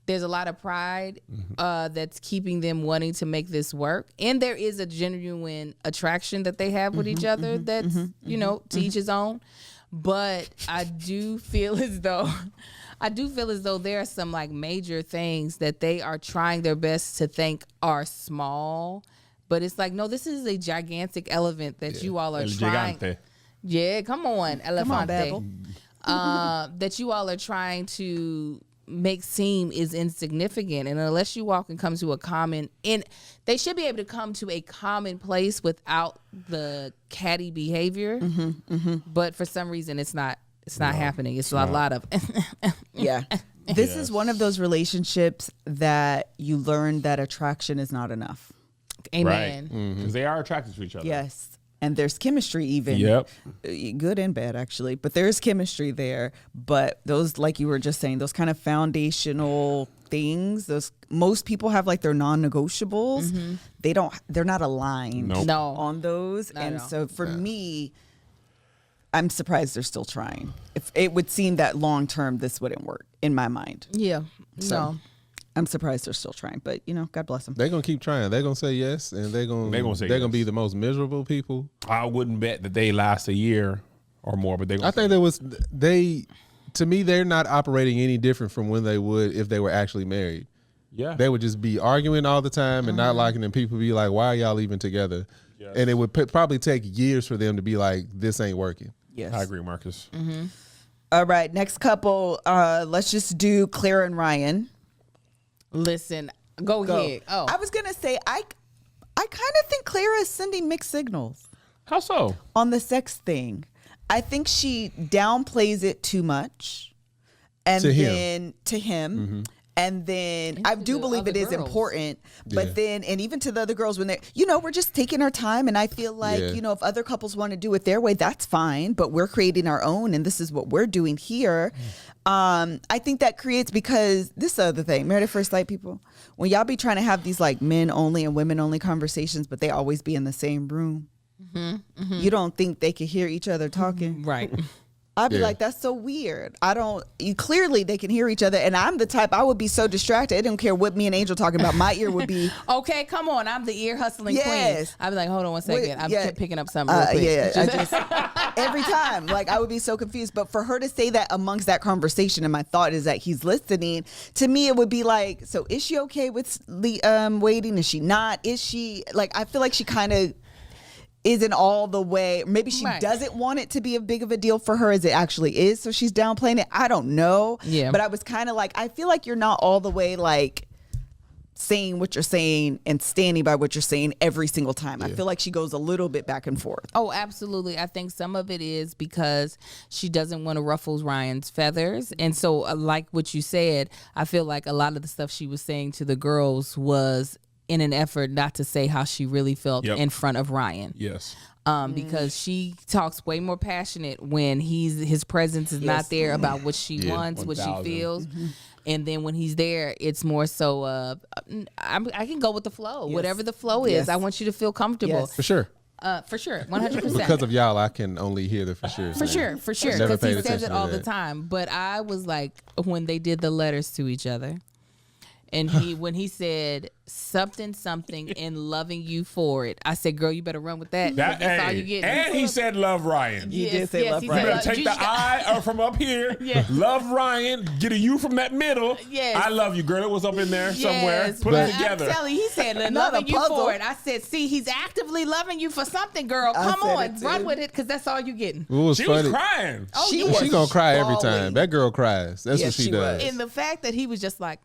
there's a lot of pride that's keeping them wanting to make this work. And there is a genuine attraction that they have with each other that's, you know, to each his own. But I do feel as though there are some like major things that they are trying their best to think are small, but it's like, no, this is a gigantic elephant that you all are trying. Gigante. Yeah, come on, elefante. That you all are trying to make seem is insignificant, and unless you all can come to a common, and they should be able to come to a common place without the catty behavior. But for some reason, it's not happening. It's a lot of This is one of those relationships that you learn that attraction is not enough. Amen. Because they are attracted to each other. Yes. And there's chemistry even. Yep. Good and bad, actually. But there's chemistry there. But those, like you were just saying, those kind of foundational things, most people have like their non-negotiables. They're not aligned on those. So for me, I'm surprised they're still trying. If it would seem that long term, this wouldn't work in my mind. Yeah. So I'm surprised they're still trying, but you know, God bless them. They're gonna keep trying. They're gonna say yes, and they're gonna be the most miserable people. I wouldn't bet that they last a year or more, but I think to me, they're not operating any different from when they would if they were actually married. Yeah, they would just be arguing all the time and not liking, and people be like, "Why are y'all even together?" Yes. And it would probably take years for them to be like, "This ain't working." Yes, I agree, Marcus. All right, next couple. Let's just do Clara and Ryan. Listen, go ahead. Oh, I was gonna say I kind of think Clara is sending mixed signals. How so? On the sex thing, I think she downplays it too much, and to him. And then I do believe it is important, but then, and even to the other girls when they're, we're just taking our time. And I feel like, if other couples want to do it their way, that's fine, but we're creating our own. And this is what we're doing here. I think that creates, because this other thing, Married at First Sight people, when y'all be trying to have these like men only and women only conversations, but they always be in the same room. You don't think they could hear each other talking. Right. I'd be like, that's so weird. Clearly they can hear each other. And I'm the type, I would be so distracted. I don't care what me and Angel talking about. My ear would be. Okay, come on. I'm the ear hustling queen. I'd be like, hold on one second. I'm picking up something real quick. Every time. Like, I would be so confused. But for her to say that amongst that conversation, and my thought is that he's listening, to me it would be like, so is she okay with waiting? Is she not? Is she, like, I feel like she kind of isn't all the way. Maybe she doesn't want it to be as big of a deal for her as it actually is, so she's downplaying it. I don't know. Yeah. But I was kind of like, I feel like you're not all the way like saying what you're saying and standing by what you're saying every single time. I feel like she goes a little bit back and forth. Oh, absolutely. I think some of it is because she doesn't want to ruffle Ryan's feathers. And so like what you said, I feel like a lot of the stuff she was saying to the girls was in an effort not to say how she really felt in front of Ryan. Yes. Because she talks way more passionate when his presence is not there about what she wants, what she feels. And then when he's there, it's more so I can go with the flow. Yes. Whatever the flow is, I want you to feel comfortable. Yes. For sure. For sure, 100%. Because of y'all, I can only hear the for sure. For sure, because he says it all the time. But I was like, when they did the letters to each other, and when he said something and loving you for it, I said, girl, you better run with that. That's all you get. And he said, love Ryan. He did say love You Ryan. better take the I from up here. Love Ryan. Get a you from that middle. Yes. I love you, girl. It was up in there somewhere. Put it together. I'm telling you, he said loving you for it. I said, see, he's actively loving you for something, girl. Come on, run with it, because that's all you getting. She was crying. Oh, she gonna cry every time. That girl cries. That's what she does. And the fact that he was just like.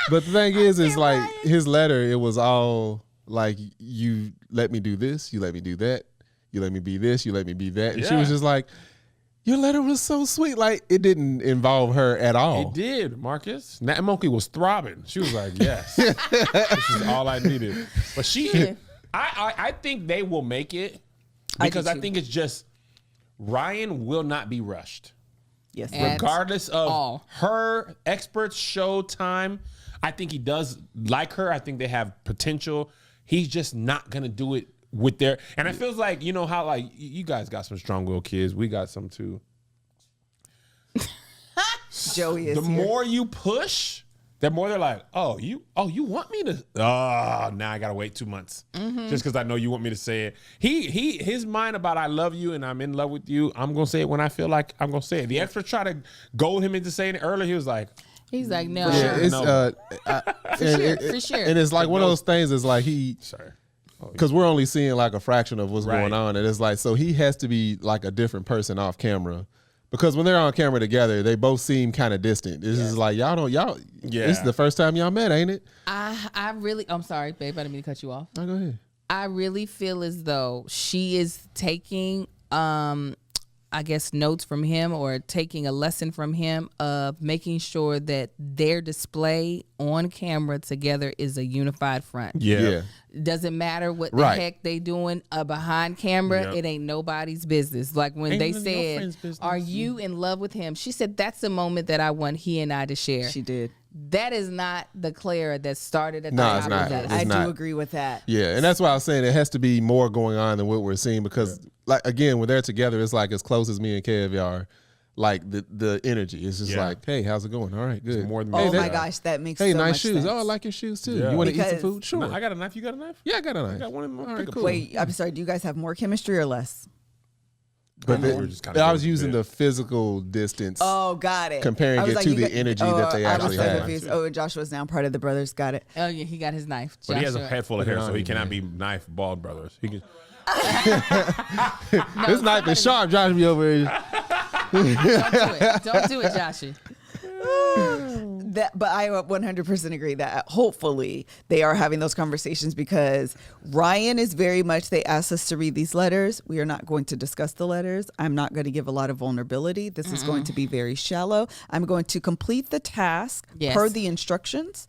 But the thing is like his letter, it was all like, you let me do this, you let me do that, you let me be this, you let me be that. And she was just like, your letter was so sweet. Like, it didn't involve her at all. It did, Marcus. That monkey was throbbing. She was like, yes, this is all I needed. But I think they will make it, because I think it's just Ryan will not be rushed. Yes. Regardless of her experts show time, I think he does like her. I think they have potential. He's just not going to do it with their... And it feels like, you know how, like, you guys got some strong-willed kids. We got some, too. Joey is The more you push, the more they're like, oh, you want me to... Oh, now I got to wait 2 months. Just because I know you want me to say it. His mind about I love you and I'm in love with you, I'm going to say it when I feel like I'm going to say it. The experts try to goad him into saying it earlier. He was like... He's like, no. Yeah, it's, for sure. And it's like one of those things is like because we're only seeing like a fraction of what's going on. And it's like, so he has to be like a different person off camera. Because when they're on camera together, they both seem kind of distant. It's just like, this is the first time y'all met, ain't it? I'm sorry, babe, I didn't mean to cut you off. No, go ahead. I really feel as though she is taking, I guess, notes from him, or taking a lesson from him of making sure that their display on camera together is a unified front. Yeah. Doesn't matter what the heck they doing behind camera. It ain't nobody's business. Like when they said, are you in love with him? She said, that's the moment that I want he and I to share. She did. That is not the Clara that started at the top of this. I do agree with that. Yeah, and that's why I was saying it has to be more going on than what we're seeing, because, like, again, when they're together, it's like as close as me and Kev are. Like the energy is just like, hey, how's it going? All right, good. More than my gosh, that makes so nice much shoes. sense. Oh, I like your shoes too. You want to eat some food? Sure. I got a knife. You got a knife? Yeah, I got a knife. I got one in my pickup. Cool. Wait, I'm sorry. Do you guys have more chemistry or less? But I was using the physical distance. Oh, got it. Comparing it to the energy that they actually have. Oh, Joshua's now part of the brothers. Got it. Oh, yeah, he got his knife. But he has a head full of hair, so he cannot be knife bald brothers. He can. This knife is sharp. Josh be over here. Don't do it, Joshy. But I 100% agree that hopefully they are having those conversations, because Ryan is very much, they asked us to read these letters. We are not going to discuss the letters. I'm not going to give a lot of vulnerability. This is going to be very shallow. I'm going to complete the task per the instructions,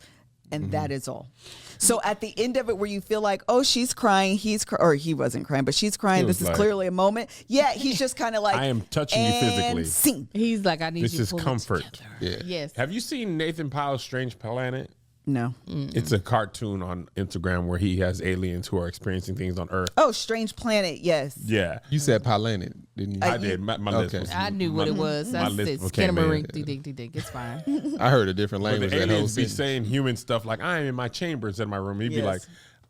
and that is all. So at the end of it, where you feel like, oh, she's crying, or he wasn't crying, but she's crying. This is like, clearly a moment. Yeah, he's just kind of like, I am touching you physically. Sing. He's like, I need this you to is pull comfort. Yeah. Yes. Have you seen Nathan Pyle's Strange Planet? No. It's a cartoon on Instagram where he has aliens who are experiencing things on Earth. Oh, Strange Planet, yes. Yeah. You said Planet, didn't you? I did. My list was, I knew what it was. My list came in. It's fine. I heard a different language. The aliens be saying human stuff like, I am in my chambers in my room. He'd be like,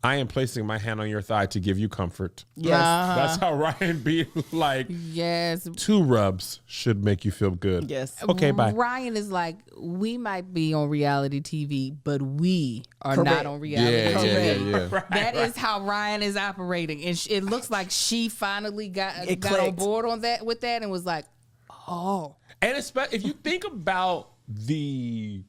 I am placing my hand on your thigh to give you comfort. Yes. That's how Ryan be like. Yes. 2 rubs should make you feel good. Yes. Okay, bye. Ryan is like, we might be on reality TV, but we are not on reality TV. Yeah. That is how Ryan is operating. And it looks like she finally got on board on that with that and was like, oh. And if you think about the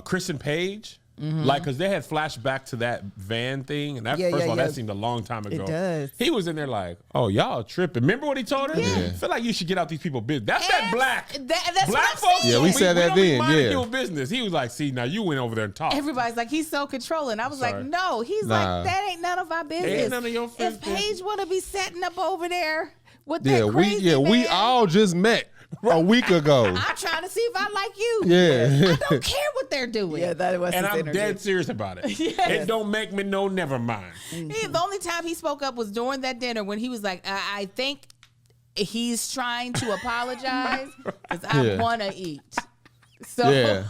Chris and Paige, like, because they had flashback to that van thing, and that first of all, that seemed a long time ago. It does. He was in there like, "Oh, y'all tripping." Remember what he told her? Yeah. I feel like you should get out these people business. That's that black. That's black what I'm folks. saying. Yeah, we said that then. Your business. He was like, "See, now you went over there and talked." Everybody's like, he's so controlling. I was like, no. He's like, that ain't none of our business. Ain't none of your business. If Paige want to be setting up over there with that crazy we all just met. a week ago. I'm trying to see if I like you. Yeah. I don't care what they're doing. Yeah, that was And his I'm energy. dead serious about it. Yes. It don't make me no never mind. The only time he spoke up was during that dinner when he was like, I think he's trying to apologize because I want to eat. So Yeah.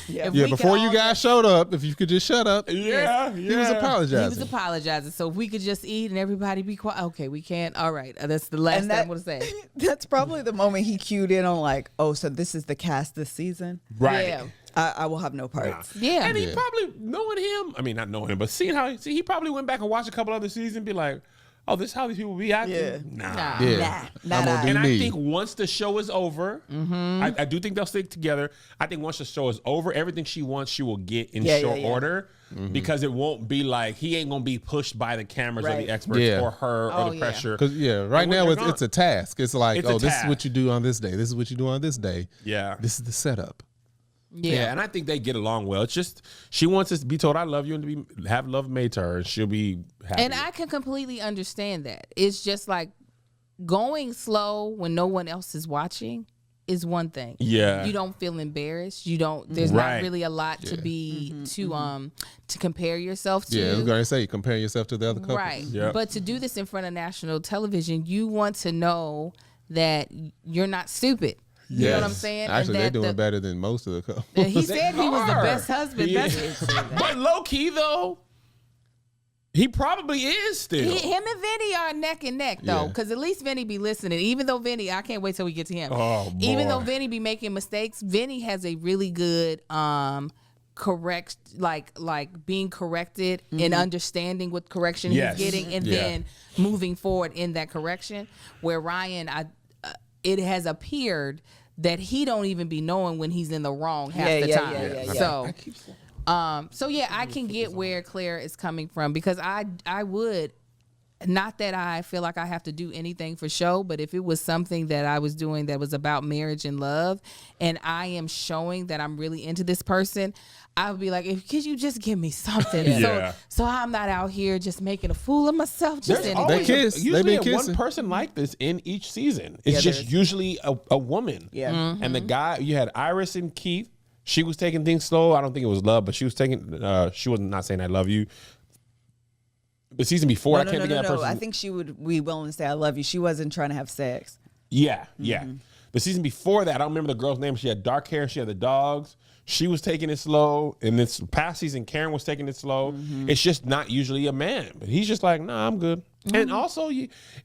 if Yeah, we before could you all guys showed up, if you could just shut up. Yeah, He was apologizing. He was apologizing. So if we could just eat and everybody be quiet. Okay, we can't. All right. That's the last thing I'm going to say. That's probably the moment he cued in on like, oh, so this is the cast this season. Right. Yeah. I will have no parts. Yeah. And he probably, knowing him, I mean, not knowing him, but seeing how, he probably went back and watched a couple other seasons and be like, oh, this is how these people be acting? Yeah. Nah. Yeah. Nah, I'm gonna do And I me. think once the show is over, I do think they'll stick together. I think once the show is over, everything she wants, she will get in short order because it won't be like he ain't gonna be pushed by the cameras or Right. the experts Yeah. or her or the yeah. pressure. Because right now when they're it's a task. It's like, It's a this is task. what you do on this day. This is what you do on this day. Yeah. This is the setup. Yeah, and I think they get along well. It's just she wants us to be told I love you and to be have love made to her, and she'll be happy. And I can completely understand that. It's just like going slow when no one else is watching is one thing. Yeah. You don't feel embarrassed. You don't there's Right. not really a lot to be to compare yourself to. Yeah, I was going to say, comparing yourself to the other couple. Right. Yep. But to do this in front of national television, you want to know that you're not stupid. You know what I'm saying? Actually, and they're that doing better than most of the couples. He said he was the best husband. Yeah. That's But low key though, he probably is still. Him and Vinny are neck and neck though, Yeah. because at least Vinny be listening. Even though Vinny, I can't wait till we get to him. Oh, boy. Even though Vinny be making mistakes, Vinny has a really good correct, like being corrected and understanding what correction Yes. he's getting, and Yeah. then moving forward in that correction. Where Ryan, it has appeared that he don't even be knowing when he's in the wrong half the time. So yeah, I can get where Claire is coming from, because I would, not that I feel like I have to do anything for show, but if it was something that I was doing that was about marriage and love, and I am showing that I'm really into this person, I would be like, could you just give me something? Yeah. So I'm not out here just making a fool of myself. Just There's in always They kiss. usually They been one kissing. person like this in each season. It's Yeah, just there's- usually a woman. Yeah. And the guy, you had Iris and Keith. She was taking things slow. I don't think it was love, but she was taking. She was not saying I love you. The season before, I can't think of that person. I think she would be willing to say I love you. She wasn't trying to have sex. Yeah. The season before that, I don't remember the girl's name. She had dark hair. She had the dogs. She was taking it slow. And this past season, Karen was taking it slow. It's just not usually a man. But he's just like, nah, I'm good. And also,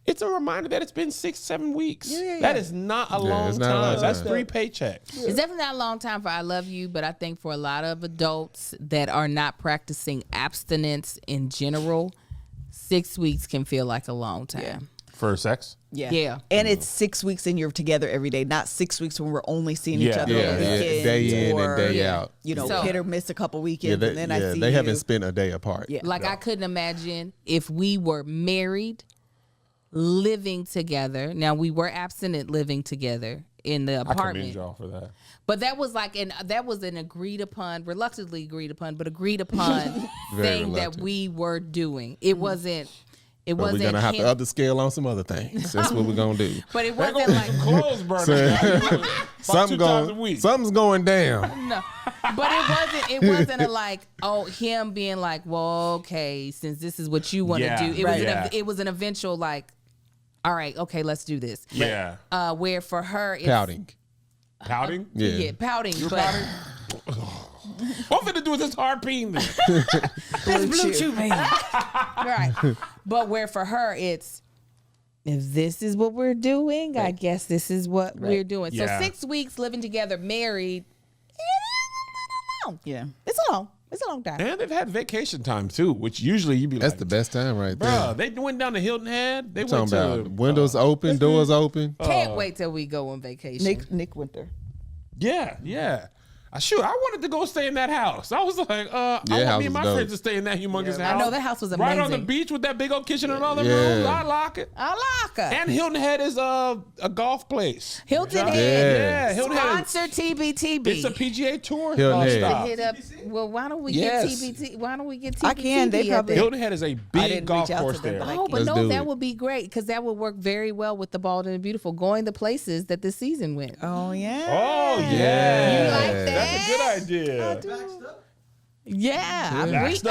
it's a reminder that it's been 6-7 weeks. That is not a long it's not a time. long That's time. 3 paychecks. It's definitely not a long time for I love you, but I think for a lot of adults that are not practicing abstinence in general, 6 weeks can feel like a long time. For sex? Yeah. And it's 6 weeks and you're together every day, not 6 weeks when we're only seeing each Yeah. other Yeah, on yeah. weekends Day in or, and day out. You know, So- hit or miss a couple Yeah, weekends, and then I see they you. haven't spent a day apart. Yeah. Like I couldn't imagine if we were married, living together. Now we were abstinent living together in the I commend apartment. y'all for that. But that was like an agreed upon, reluctantly agreed upon, but agreed upon Very thing that reluctant. we were doing. It wasn't. It But we're wasn't. going to have to him- up the scale on some other things. That's what we're going to do. But it They're wasn't going like. to some clothes burning. Something's going down. No, but it wasn't a like, oh, him being like, well, okay, since this is what you want to Yeah, do. It right. was it was an eventual like, all right, okay, let's do this. Yeah. Where for her, it's, Pouting. Pouting? yeah, pouting. But What am I to do with this hard peen then? that's blue chew, baby. Right. But where for her, it's, if this is what we're doing, I guess this is what we're doing. Yeah. So 6 weeks living together, married. Yeah. It's a long time. And they've had vacation time too, which usually you'd be That's like, the best time right there. Bruh, they went down to Hilton Head. They Talking went to about windows open, doors open. Can't wait till we go on vacation. Nick Winter. Yeah. Shoot, I wanted to go stay in that house. I was like, I want me and my friends to stay in that humongous house. I know that house was amazing. Right on the beach with that big old kitchen and all the rooms. I like it. And Hilton Head is a golf place. Hilton Head. Yeah, Hilton Head. Sponsor TBTB. It's a PGA Tour. Hilton Head. Stop. Hit up. Well, why don't we get TBT? Why don't we get TBT? I can. They probably. Hilton Head is a big golf course there. Oh, but no, that would be great because that would work very well with the Bald and the Beautiful, going the places that this season went. Oh yeah. Oh yeah. You like that? That's a good idea. Yeah, waxed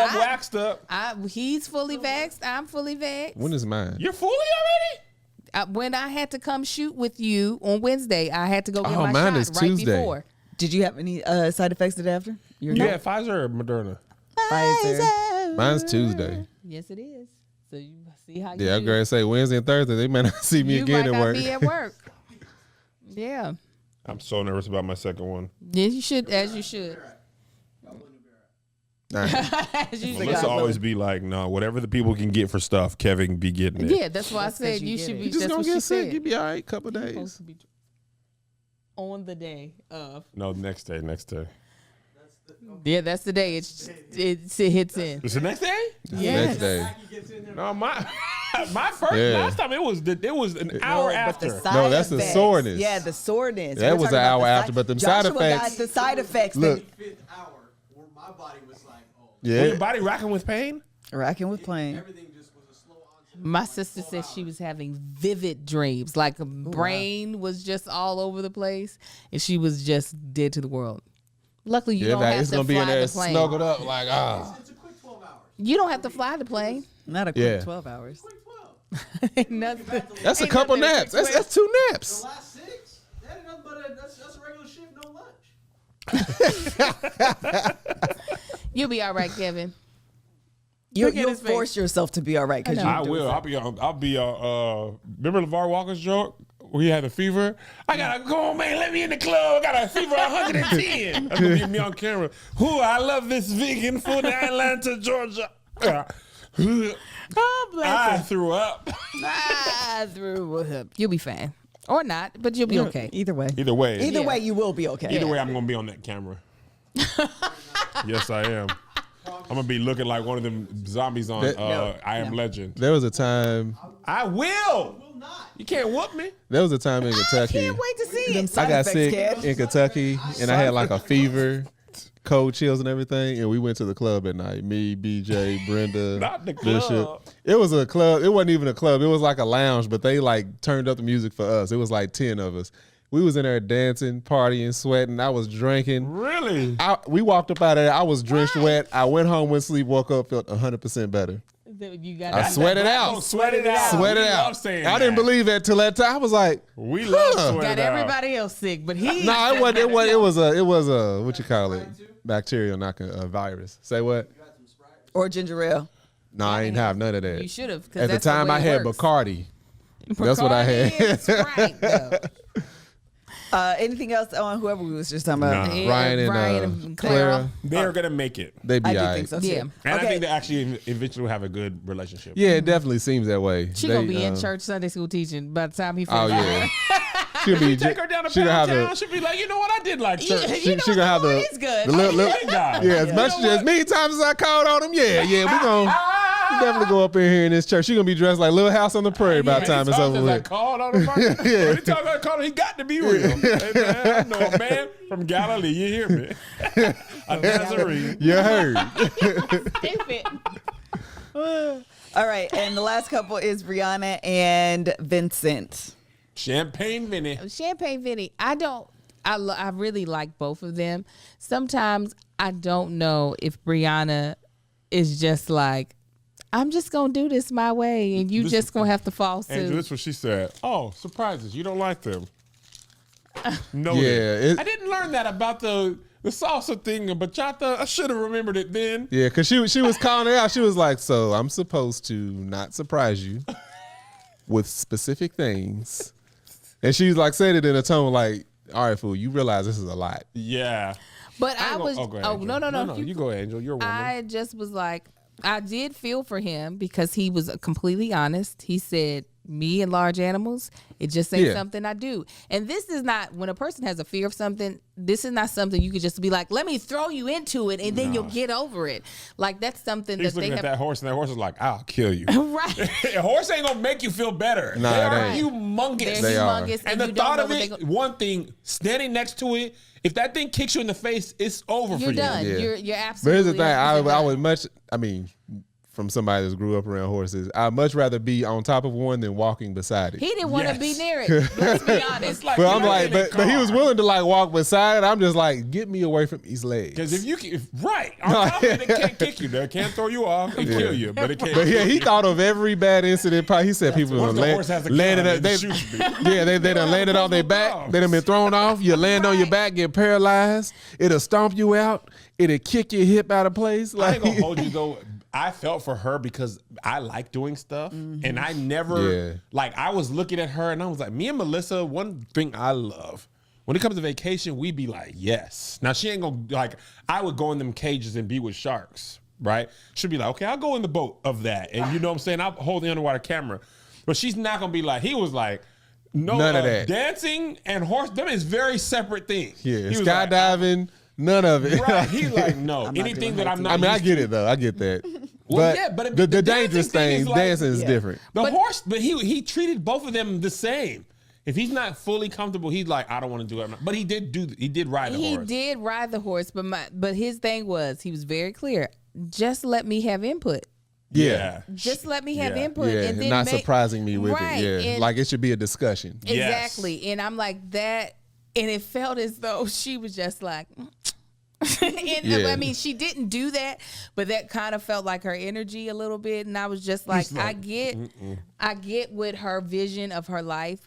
up. He's fully vaxxed. I'm fully vaxxed. When is mine? You're fully already? When I had to come shoot with you on Wednesday, I had to go get my mine shot is right Tuesday. before. Did you have any side effects to the after? You had Pfizer or Moderna? Pfizer. Mine's Tuesday. Yes, it is. So you see how you Yeah, I'm do. going to say Wednesday and Thursday. They might not see me again might at not work. be at work. Yeah. I'm so nervous about my second one. Yeah, you should, as you should. As you Let's always be like, no, whatever the people can get for stuff, Kevin be getting it. Yeah, that's why I said you should be. You just That's going what to she get sick. said. You be all right a couple Supposed days. to be on the day of. No, next day. Yeah, that's the day it hits in. It's the next day? Yes. Next day. No, my first last time it was an hour after. No, that's the soreness. Yeah, the soreness. That We're was talking an about hour the after, but them side Joshua effects. got the side effects. Look. Fifth hour, where my body was like, oh, Yeah. Was your body rocking with pain? Racking with pain. everything just was a slow onset. My sister said she was having vivid dreams, like her brain was just all over the place, and she was just dead to the world. Luckily, you don't have it's to gonna be fly in there the plane. snuggled up like It's a quick 12 hours. You don't have to fly the plane. Not a quick Yeah. 12 hours. Quick 12. Nothing. That's a Ain't couple nothing naps. quick That's 2 The naps. last 6, that ain't nothing but that's a regular shift, no lunch. You'll be all right, Kevin. You'll his face. force yourself to be all right because I will. I'll be remember LeVar Walker's joke? We had a fever. I gotta go on, man. Let me in the club. I got a fever 110. That's gonna be me on camera. I love this vegan food in Atlanta, Georgia. Oh, bless I him. threw up. I threw up. You'll be fine. Or not, but you'll be okay. Either way. Either way. Either Yeah. way, you will be okay. Either way, I'm gonna be on that camera. Yes, I am. I'm gonna be looking like one of them zombies on I Am Legend. There was a time. I will. You can't whoop me. There was a time in Kentucky. Can't wait to see Them it. side I got effects, sick Kev. in Kentucky, and I had like a fever, cold chills, and everything. And we went to the club at night. Me, BJ, Brenda, Not the Bishop. club. It was a club. It wasn't even a club. It was like a lounge, but they like turned up the music for us. It was like 10 of us. We was in there dancing, partying, sweating. I was drinking. Really? We walked up out of there. I was drenched wet. I went home, went to sleep, woke up, felt 100% better. You got I sweated Don't out. sweat it out. Sweat We it love out. saying I didn't that. believe that till that time. I was like, We love sweat got it out. everybody else sick, but he. no, it was a what you call it? Bacterial, not a virus. Say what? Or ginger ale. No, I ain't have none of that. You should have. At the time, I had Bacardi. That's what I had. Sprite, though. Anything else on whoever we was just talking about? Nah. Yeah, Ryan and Clara. They're gonna make it. They be I do all think right. so too. Yeah. And I think they actually eventually will have a good relationship. Yeah, it definitely seems that way. She gonna be in church Sunday school teaching by the time he Oh finishes. yeah. She'll be. Take her down to she gonna have Pound Town. the. She'll be like, you know what? I did like church. She gonna have the. He's good. The little, guy. yeah, as You much know as what? many times as I called on him. Yeah, we gonna definitely go up in here in this church. She gonna be dressed like Little House on the Prairie by the time it's over I with. called on him. Yeah. Every time I called him, he got to be real. Hey, man, I know a man from Galilee. You hear me? A Nazarene. You heard. Stupid. All right, and the last couple is Briana and Vincent. Champagne Vinny. Champagne Vinny. I really like both of them. Sometimes I don't know if Briana is just like, I'm just gonna do this my way, and you just gonna have to fall Andrew, suit. this is what she said. Oh, surprises. You don't like them. No. Yeah, I didn't learn that about the salsa thing and bachata. I should have remembered it then. Yeah, because she was calling it out. She was like, so I'm supposed to not surprise you with specific things. And she's like, said it in a tone like, all right, fool, you realize this is a lot. Yeah. But I was. go ahead, Oh Angel. no! You go ahead, Angel. You're a woman. I just was like, I did feel for him because he was completely honest. He said, me and large animals, it just ain't Yeah. something I do. And this is not, when a person has a fear of something, this is not something you could just be like, let me throw you into it and then you'll get over it. Like, that's something He's that they looking at have. that horse, and that horse is like, I'll kill you. Right. A horse ain't gonna make you feel better. Nah, they are it ain't. humongous. They're They are. humongous. And the you don't thought know of what it, they one thing, standing next to it, if that thing kicks you in the face, it's over you're for done. you. Yeah. You're But absolutely. here's the thing. I 100% done. would much. I mean, from somebody that grew up around horses, I'd much rather be on top of one than walking beside it. He didn't want to be Yes. near it. Let's be honest. It's like, But I'm you're like, in a but he was car. willing to like walk beside it. I'm just like, get me away from these legs. Because if you right on top of it, it can't kick you. It can't throw you off and kill you, but it can't. But yeah, kill he you. thought of every bad incident. He said people What done if the horse has a gun landed. and They, shoots me? yeah, they done landed on their back. dogs. They done been thrown off. You land on your back, get paralyzed. It'll stomp you out. It'll kick your hip out of place. I Like, ain't gonna hold you though. I felt for her because I like doing stuff, and I never Yeah. like. I was looking at her, and I was like, me and Melissa. One thing I love when it comes to vacation, we be like, yes. Now she ain't gonna like. I would go in them cages and be with sharks, right? She'd be like, okay, I'll go in the boat of that, and you know what I'm saying. I'll hold the underwater camera, but she's not gonna be like. He was like. No, None of that. Dancing and horse, them is very separate things. yeah, He was like, skydiving, none of it. right. He's like, no, not anything doing that I'm hiking. not. I mean, I used get to. it though. I get that. Well, but, yeah, but the the dangerous dancing thing thing, is like- dancing is Yeah. different. The horse, but he treated both of them the same. If he's not fully comfortable, he's like, I don't want to do it. But he did ride the He horse. did ride the horse, but his thing was, he was very clear. Just let me have input. Yeah. Just let me have Yeah. input. Yeah, and then not make- surprising me with Right, it. Yeah, and- like it should be a discussion. Yes. Exactly. And I'm like that. And it felt as though she was just like, and Yeah. I mean, she didn't do that, but that kind of felt like her energy a little bit. And I was just like, I get what her vision of her life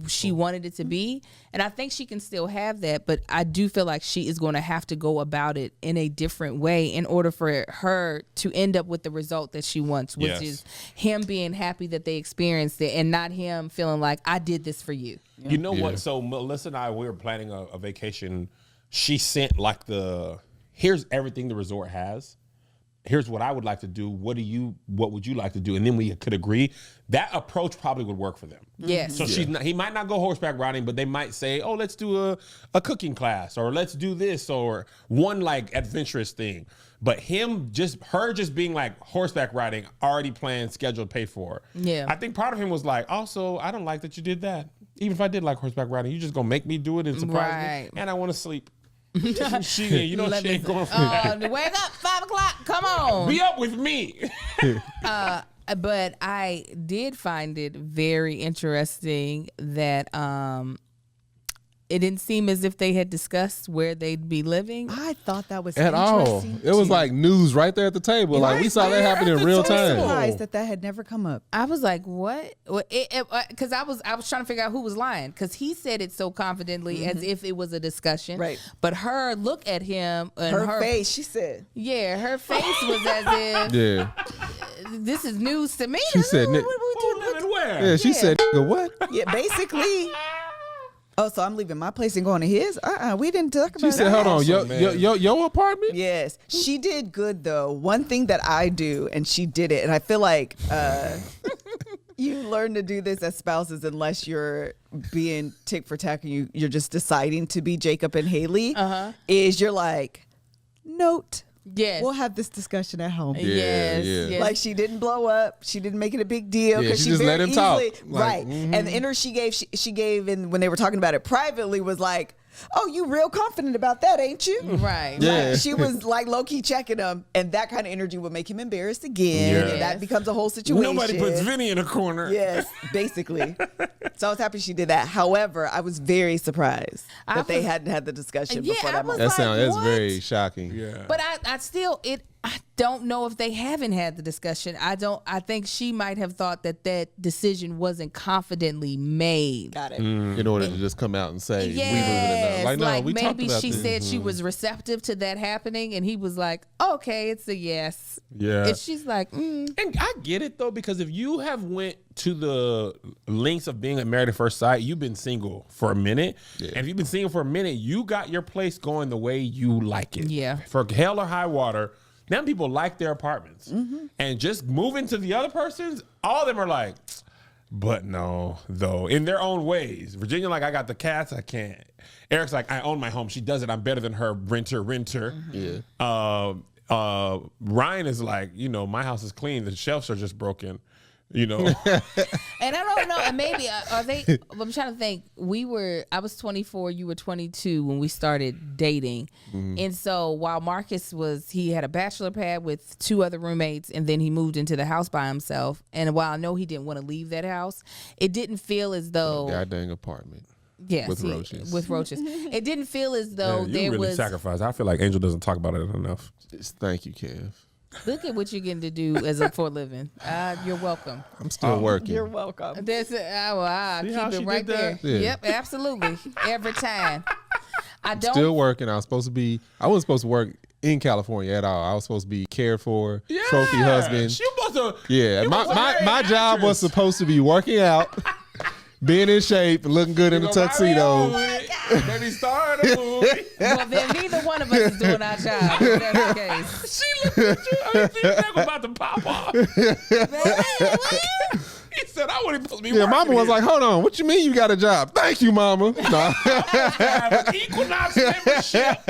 she wanted it to be. And I think she can still have that, but I do feel like she is going to have to go about it in a different way in order for her to end up with the result that she wants, which Yes. is him being happy that they experienced it and not him feeling like, I did this for you. You know Yeah. what? So Melissa and I, we were planning a vacation. She sent like here's everything the resort has. Here's what I would like to do. What would you like to do? And then we could agree. That approach probably would work for them. Yes. So he might not go horseback riding, but they might say, oh, let's do a cooking class, or let's do this, or one like adventurous thing. But her just being like horseback riding, already planned, scheduled, paid for. Yeah. I think part of him was like, also, I don't like that you did that. Even if I did like horseback riding, you just gonna make me do it and surprise Right. me, and I want to sleep. she ain't going for that. Wake up, 5 o'clock. Come on. Be up with me. But I did find it very interesting that it didn't seem as if they had discussed where they'd be living. I thought that was At all. interesting, It was too. like news right there at the table. Like we saw that happen in real So time. surprised that had never come up. I was like, what? Because I was trying to figure out who was lying, because he said it so confidently as if it was a discussion. Right. But her look at him and Her face, she said. Yeah, her face was as if Yeah. this is news to me. She said, Who living where? yeah, she said, "Nigga, what?" Yeah, basically. Oh, so I'm leaving my place and going to his? We didn't talk about She said, that. "Hold on, Awesome, man. your apartment?" Yes, she did good though. One thing that I do, and she did it, and I feel like you learn to do this as spouses unless you're being tick for tack and you're just deciding to be Jacob and Haley. Is you're like, note. Yes. We'll have this discussion at home. Yes, yeah. yes. Like she didn't blow up. She didn't make it a big deal Yeah, because she just let him talk. Like, right. And the energy she gave, and when they were talking about it privately, was like, "Oh, you real confident about that, ain't you?" Right. Yeah. Like, she was like low key checking him, and that kind of energy would make him embarrassed again, Yeah. and that becomes a whole situation. Nobody puts Vinny in a corner. Yes, basically. So I was happy she did that. However, I was very surprised that they hadn't had the discussion Yeah, before I that was moment. That's what? very shocking. Yeah. But I don't know if they haven't had the discussion. I think she might have thought that decision wasn't confidently made. Got it. In order to just come out and say, "We moving Yes, enough." Like, no, we talked maybe about she this. said she was receptive to that happening, and he was like, "Okay, it's a yes." Yeah. And she's like, And I get it though, because if you have went to the lengths of being married at first sight, you've been single for a minute. Yeah. And if you've been single for a minute, you got your place going the way you like it. Yeah. For hell or high water, now people like their apartments. And just moving to the other person's, all of them are like, But no, though, in their own ways. Virginia, like, I got the cats, I can't. Eric's like, I own my home. She does it. I'm better than her. Renter. Mm-hmm. Yeah. Ryan is like, you know, my house is clean. The shelves are just broken. You know. And I don't know. And maybe are they? I'm trying to think. I was 24. You were 22 when we started dating. And so while Marcus he had a bachelor pad with 2 other roommates, and then he moved into the house by himself. And while I know he didn't want to leave that house, it didn't feel as though goddamn apartment. Yes, with roaches. With roaches. It didn't feel as though you there really was sacrifice. I feel like Angel doesn't talk about it enough. Thank you, Kev. Look at what you're getting to do for a living. You're welcome. I'm still working. You're welcome. That's it. I'll See how keep she it right did there. that? Yeah. Yep, absolutely. Every time. I don't. Still working. I wasn't supposed to work in California at all. I was supposed to be cared for, trophy husband. She must have. Yeah, my job was supposed to be working out, being in shape, and looking good in a tuxedo. Maybe start a movie. Well, then neither one of us is doing our job. If that's the case. She looked at you. I think that was about to pop off. He said, I wasn't supposed to be Yeah, working mama was here. like, hold on, what you mean you got a job? Thank you, mama. No. I have an Equinox membership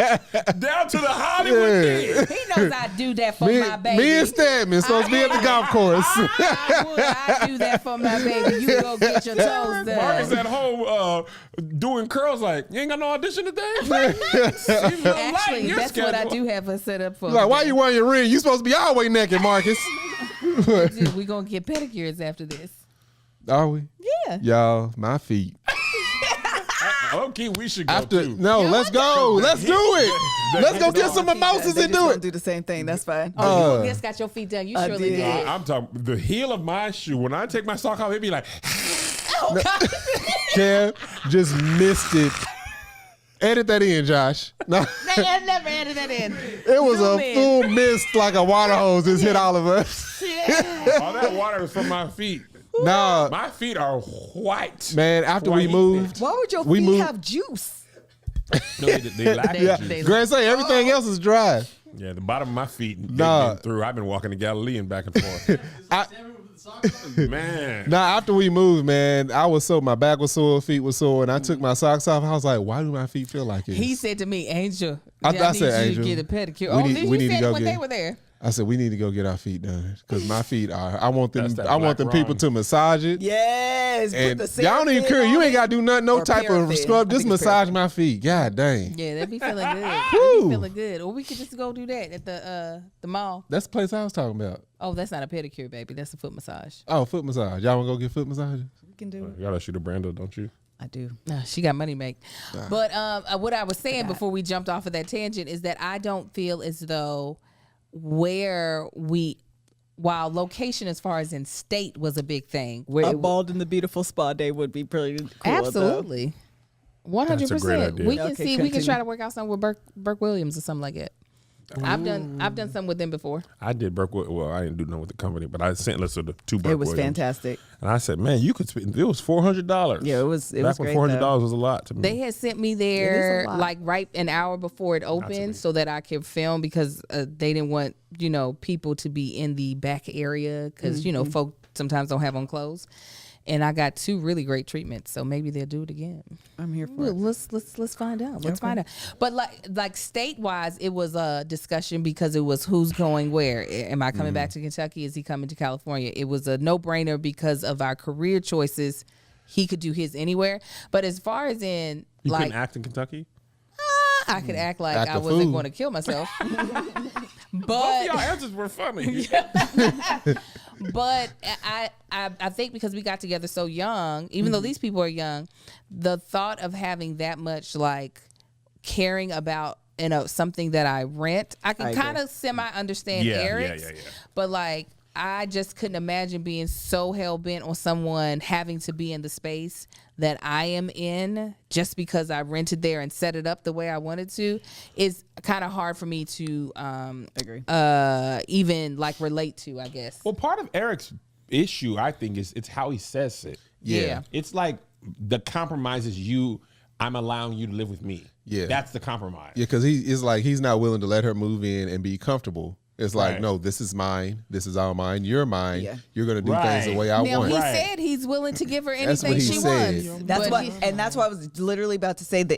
down to the Hollywood kid. He knows I do that for me, my baby. me and Stedman supposed to be at the golf course. I do that for my baby. You go get your toes done. Marcus at home doing curls like, you ain't got no audition today? Actually, that's what I do have her set up for. Like, why you wearing your ring? You supposed to be all the way naked, Marcus. We're going to get pedicures after this. Are we? Yeah. Y'all, my feet. Okay, we should go After too. no, let's go. Let's do it. Let's go get some mimosas They and just do don't it. do the same thing. That's fine. Oh, you just got your feet done. You I surely did. did. I'm talking the heel of my shoe. When I take my sock off, it be like, Kev just missed it. Edit that in, Josh. No, I never added that in. it was Zoom a in. full mist like a water hose just hit all of us. all that water is from my feet. Nah, My feet are white. man, after we White. moved, Why would your We feet moved- have juice? No, they lack yeah, juice. Grant say everything else is dry. Yeah, the bottom of my feet Nah. getting through. I've been walking the Galilean back and forth. Man. Nah, after we moved, man, I was my back was sore, feet was sore, and I took my socks off. I was like, why do my feet feel like this? He said to me, Angel, I I need said, you Angel, to get a pedicure. we Oh, need- did we you need to say go when get- they were there? I said we need to go get our feet done because my feet are. I want them. That's that I want them black people wrong. to massage it. Yes. And put the y'all don't even care. You ain't gotta do nothing. No Or type of paraffin. scrub. I Just think it's massage my feet. God dang. Yeah, they be feeling good. They Woo. be feeling good. Or we could just go do that at the mall. That's the place I was talking about. Oh, that's not a pedicure, baby. That's a foot massage. Oh, foot massage. Y'all want to go get foot massage? We can do it. You gotta shoot a Brando, don't you? I do. Nah, she got money make. But what I was saying before we jumped off of that tangent is that I don't feel as though while location as far as in state was a big thing. Where A it- bald in the beautiful spa day would be pretty cool. absolutely. 100%. That's a great idea. We can Okay, see. We can continue. try to work out something with Burke Williams or something like that. I've done some with them before. I did Berkwood. Well, I didn't do nothing with the company, but I sent Lisa to 2 Burke It was Williams. fantastic. And I said, man, you could spend, it was $400. Yeah, it was Back was when great, $400 was a lot to me. They had sent me It there is a lot. like right an hour before it opened so that I could film because they didn't want, people to be in the back area because, folk sometimes don't have on clothes. And I got 2 really great treatments, so maybe they'll do it again. I'm here for Well, it. let's find out. Let's find out. But like state wise, it was a discussion because it was who's going where. Am I coming back to Kentucky? Is he coming to California? It was a no brainer because of our career choices. He could do his anywhere. But as far as in you like, couldn't act in Kentucky? I could act like Act I a wasn't fool. going to kill myself. Both But y'all answers were funny. But I think because we got together so young, even though these people are young, the thought of having that much like caring about something that I rent, I can I kind agree. of semi understand Yeah, yeah, Eric's, yeah, yeah. but like I just couldn't imagine being so hell bent on someone having to be in the space that I am in just because I rented there and set it up the way I wanted to. Is kind of hard for me to Agree. even like relate to, I guess. Well, part of Eric's issue, I think, is it's how he says it. Yeah. It's like the compromise is I'm allowing you to live with me. Yeah. That's the compromise. Yeah, because he's not willing to let her move in and be comfortable It's like, Right. no, this is mine. This is all mine. You're mine. Yeah. You're going to do things the way I Now want. he Right. said he's willing to give her That's what anything he she said. wants. That's but why, he- and that's why I was literally about to say the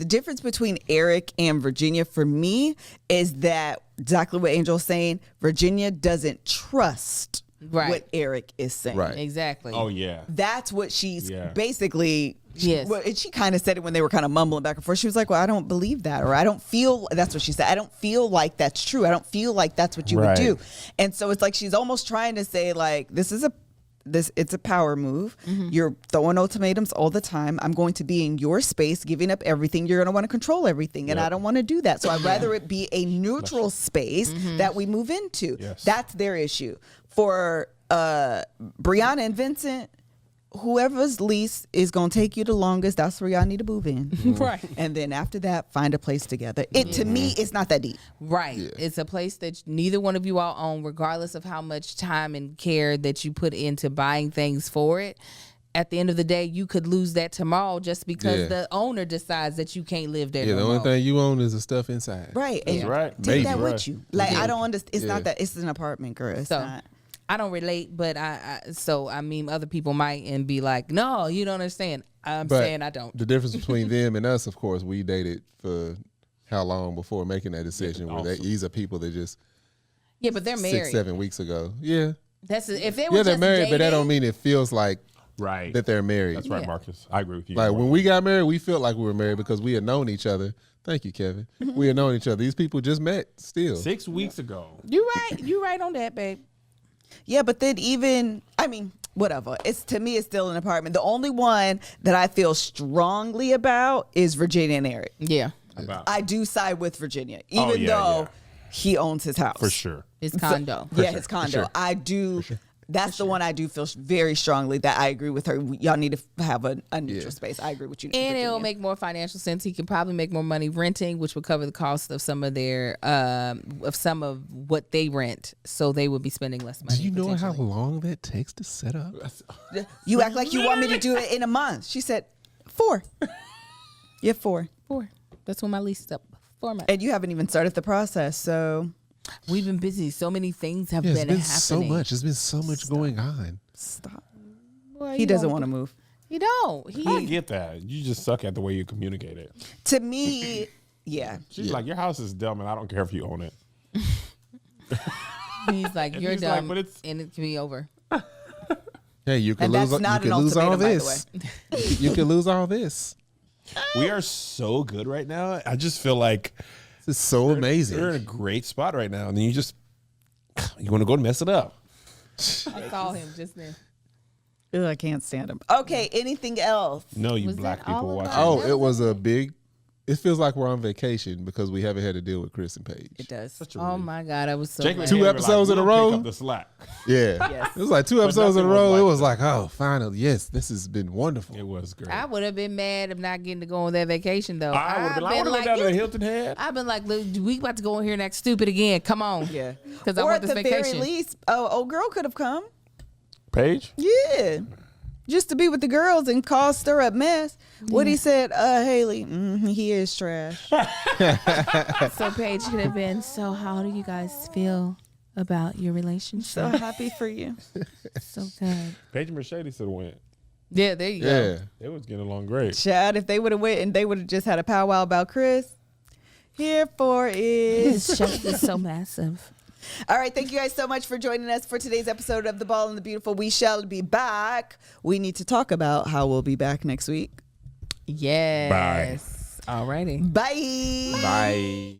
difference between Erik and Virginia for me is that exactly what Angel's saying. Virginia doesn't trust Right. what Erik is saying. Right. Exactly. Oh yeah. That's what she's Yeah. basically. Yes. Well, and she kind of said it when they were kind of mumbling back and forth. She was like, "Well, I don't believe that, or I don't feel." That's what she said. I don't feel like that's true. I don't feel like that's what you would Right. do. And so it's like she's almost trying to say, like, it's a power move. You're throwing ultimatums all the time. I'm going to be in your space, giving up everything. You're going to want to control everything, and I don't want to do that. So I'd rather it be a neutral space that we move into. Yes. That's their issue. For Briana and Vincent, whoever's lease is going to take you the longest, that's where y'all need to move in. Right. And then after that, find a place together. It to me, it's not that deep. Right. It's a place that neither one of you all own, regardless of how much time and care that you put into buying things for it. At the end of the day, you could lose that tomorrow just because the owner decides that you can't live there. Yeah, no the only more. thing you own is the stuff inside. Right. And That's right. take Maybe. that Right. with you. Like, I don't understand. It's Yeah. not that. It's an apartment, girl. It's So not. I don't relate, but I mean, other people might and be like, no, you don't understand. I'm But saying I don't. The difference between them and us, of course, we dated for how long before making that decision? Where awesome. these are people that just Yeah, but they're married. 6-7 weeks ago. Yeah. That's if they were Yeah, they're just married, but that dating- don't mean it feels like Right. that they're married. That's right, Yeah. Marcus. I agree with you. Like when we got married, we felt like we were married because we had known each other. Thank you, Kevin. We had known each other. These people just met still. 6 weeks ago. You right. You right on that, babe. Yeah, but then whatever. It's to me, it's still an apartment. The only one that I feel strongly about is Virginia and Erik. Yeah. About I do side with Virginia, even yeah, though yeah. he owns his house for sure. His condo. Yeah, his condo. I do. That's the one I do feel very strongly that I agree with her. Y'all need to have a neutral space. I agree with you. And it'll Virginia. make more financial sense. He can probably make more money renting, which would cover the cost of some of their of what they rent. So they would be spending less money. Do you know how potentially. long that takes to set up? You act like you want me to do it in a month. She said 4. Yeah, 4. 4. That's when my lease is up. 4 months. And you haven't even started the process, so We've been busy. So many things have Yeah, it's been been happening. so much. There's been so much going on. stop. Well, He you doesn't don't- want to move. He don't. I get that. You just suck at the way you communicate it. To me, yeah. She's like, your house is dumb, and I don't care if you own it. He's like, you're He's like, dumb, but it's- and it can be over. Hey, you could And lose. that's not You an could lose all ultimatum, by the this. You could lose all this. We are so good right now. I just feel like This is so we're in a amazing. great spot right now, and then you want to go and mess it up. I saw him just then. Ugh, I can't stand him. Okay, anything else? No, you Was black that all people of watching. that? Oh, it was a big. It feels like we're on vacation because we haven't had to deal with Chris and Paige. It does. Such a Oh relief. my God, I was so Jake glad. and Two Henry were episodes in a "We'll pick row?" up the slack. Yeah, Yes. it was like 2 episodes in a nothing was row. like It was like, oh, finally, yes, this has been wonderful. It was great. I would have been mad of not getting to go on that vacation though. I would have been like, I want to go down to the Hilton Head. I've been like, look, we about to go in here and act stupid again. Come on. Yeah. Because I Or want at this the vacation. very least, old girl could have come. Paige? Yeah. Just to be with the girls and cause stir up mess. What he said, Haley, he is trash. So Paige could have been, so how do you guys feel about your So relationship? happy for you. So good. Paige and Mercedes should have went. Yeah, there you Yeah, go. They was getting along great. Chad, if they would have went and they would have just had a powwow about Chris, here for is. His chest is so massive. All right, thank you guys so much for joining us for today's episode of The Ball and the Beautiful. We shall be back. We need to talk about how we'll be back next week. Yes. Alrighty. Bye. bye.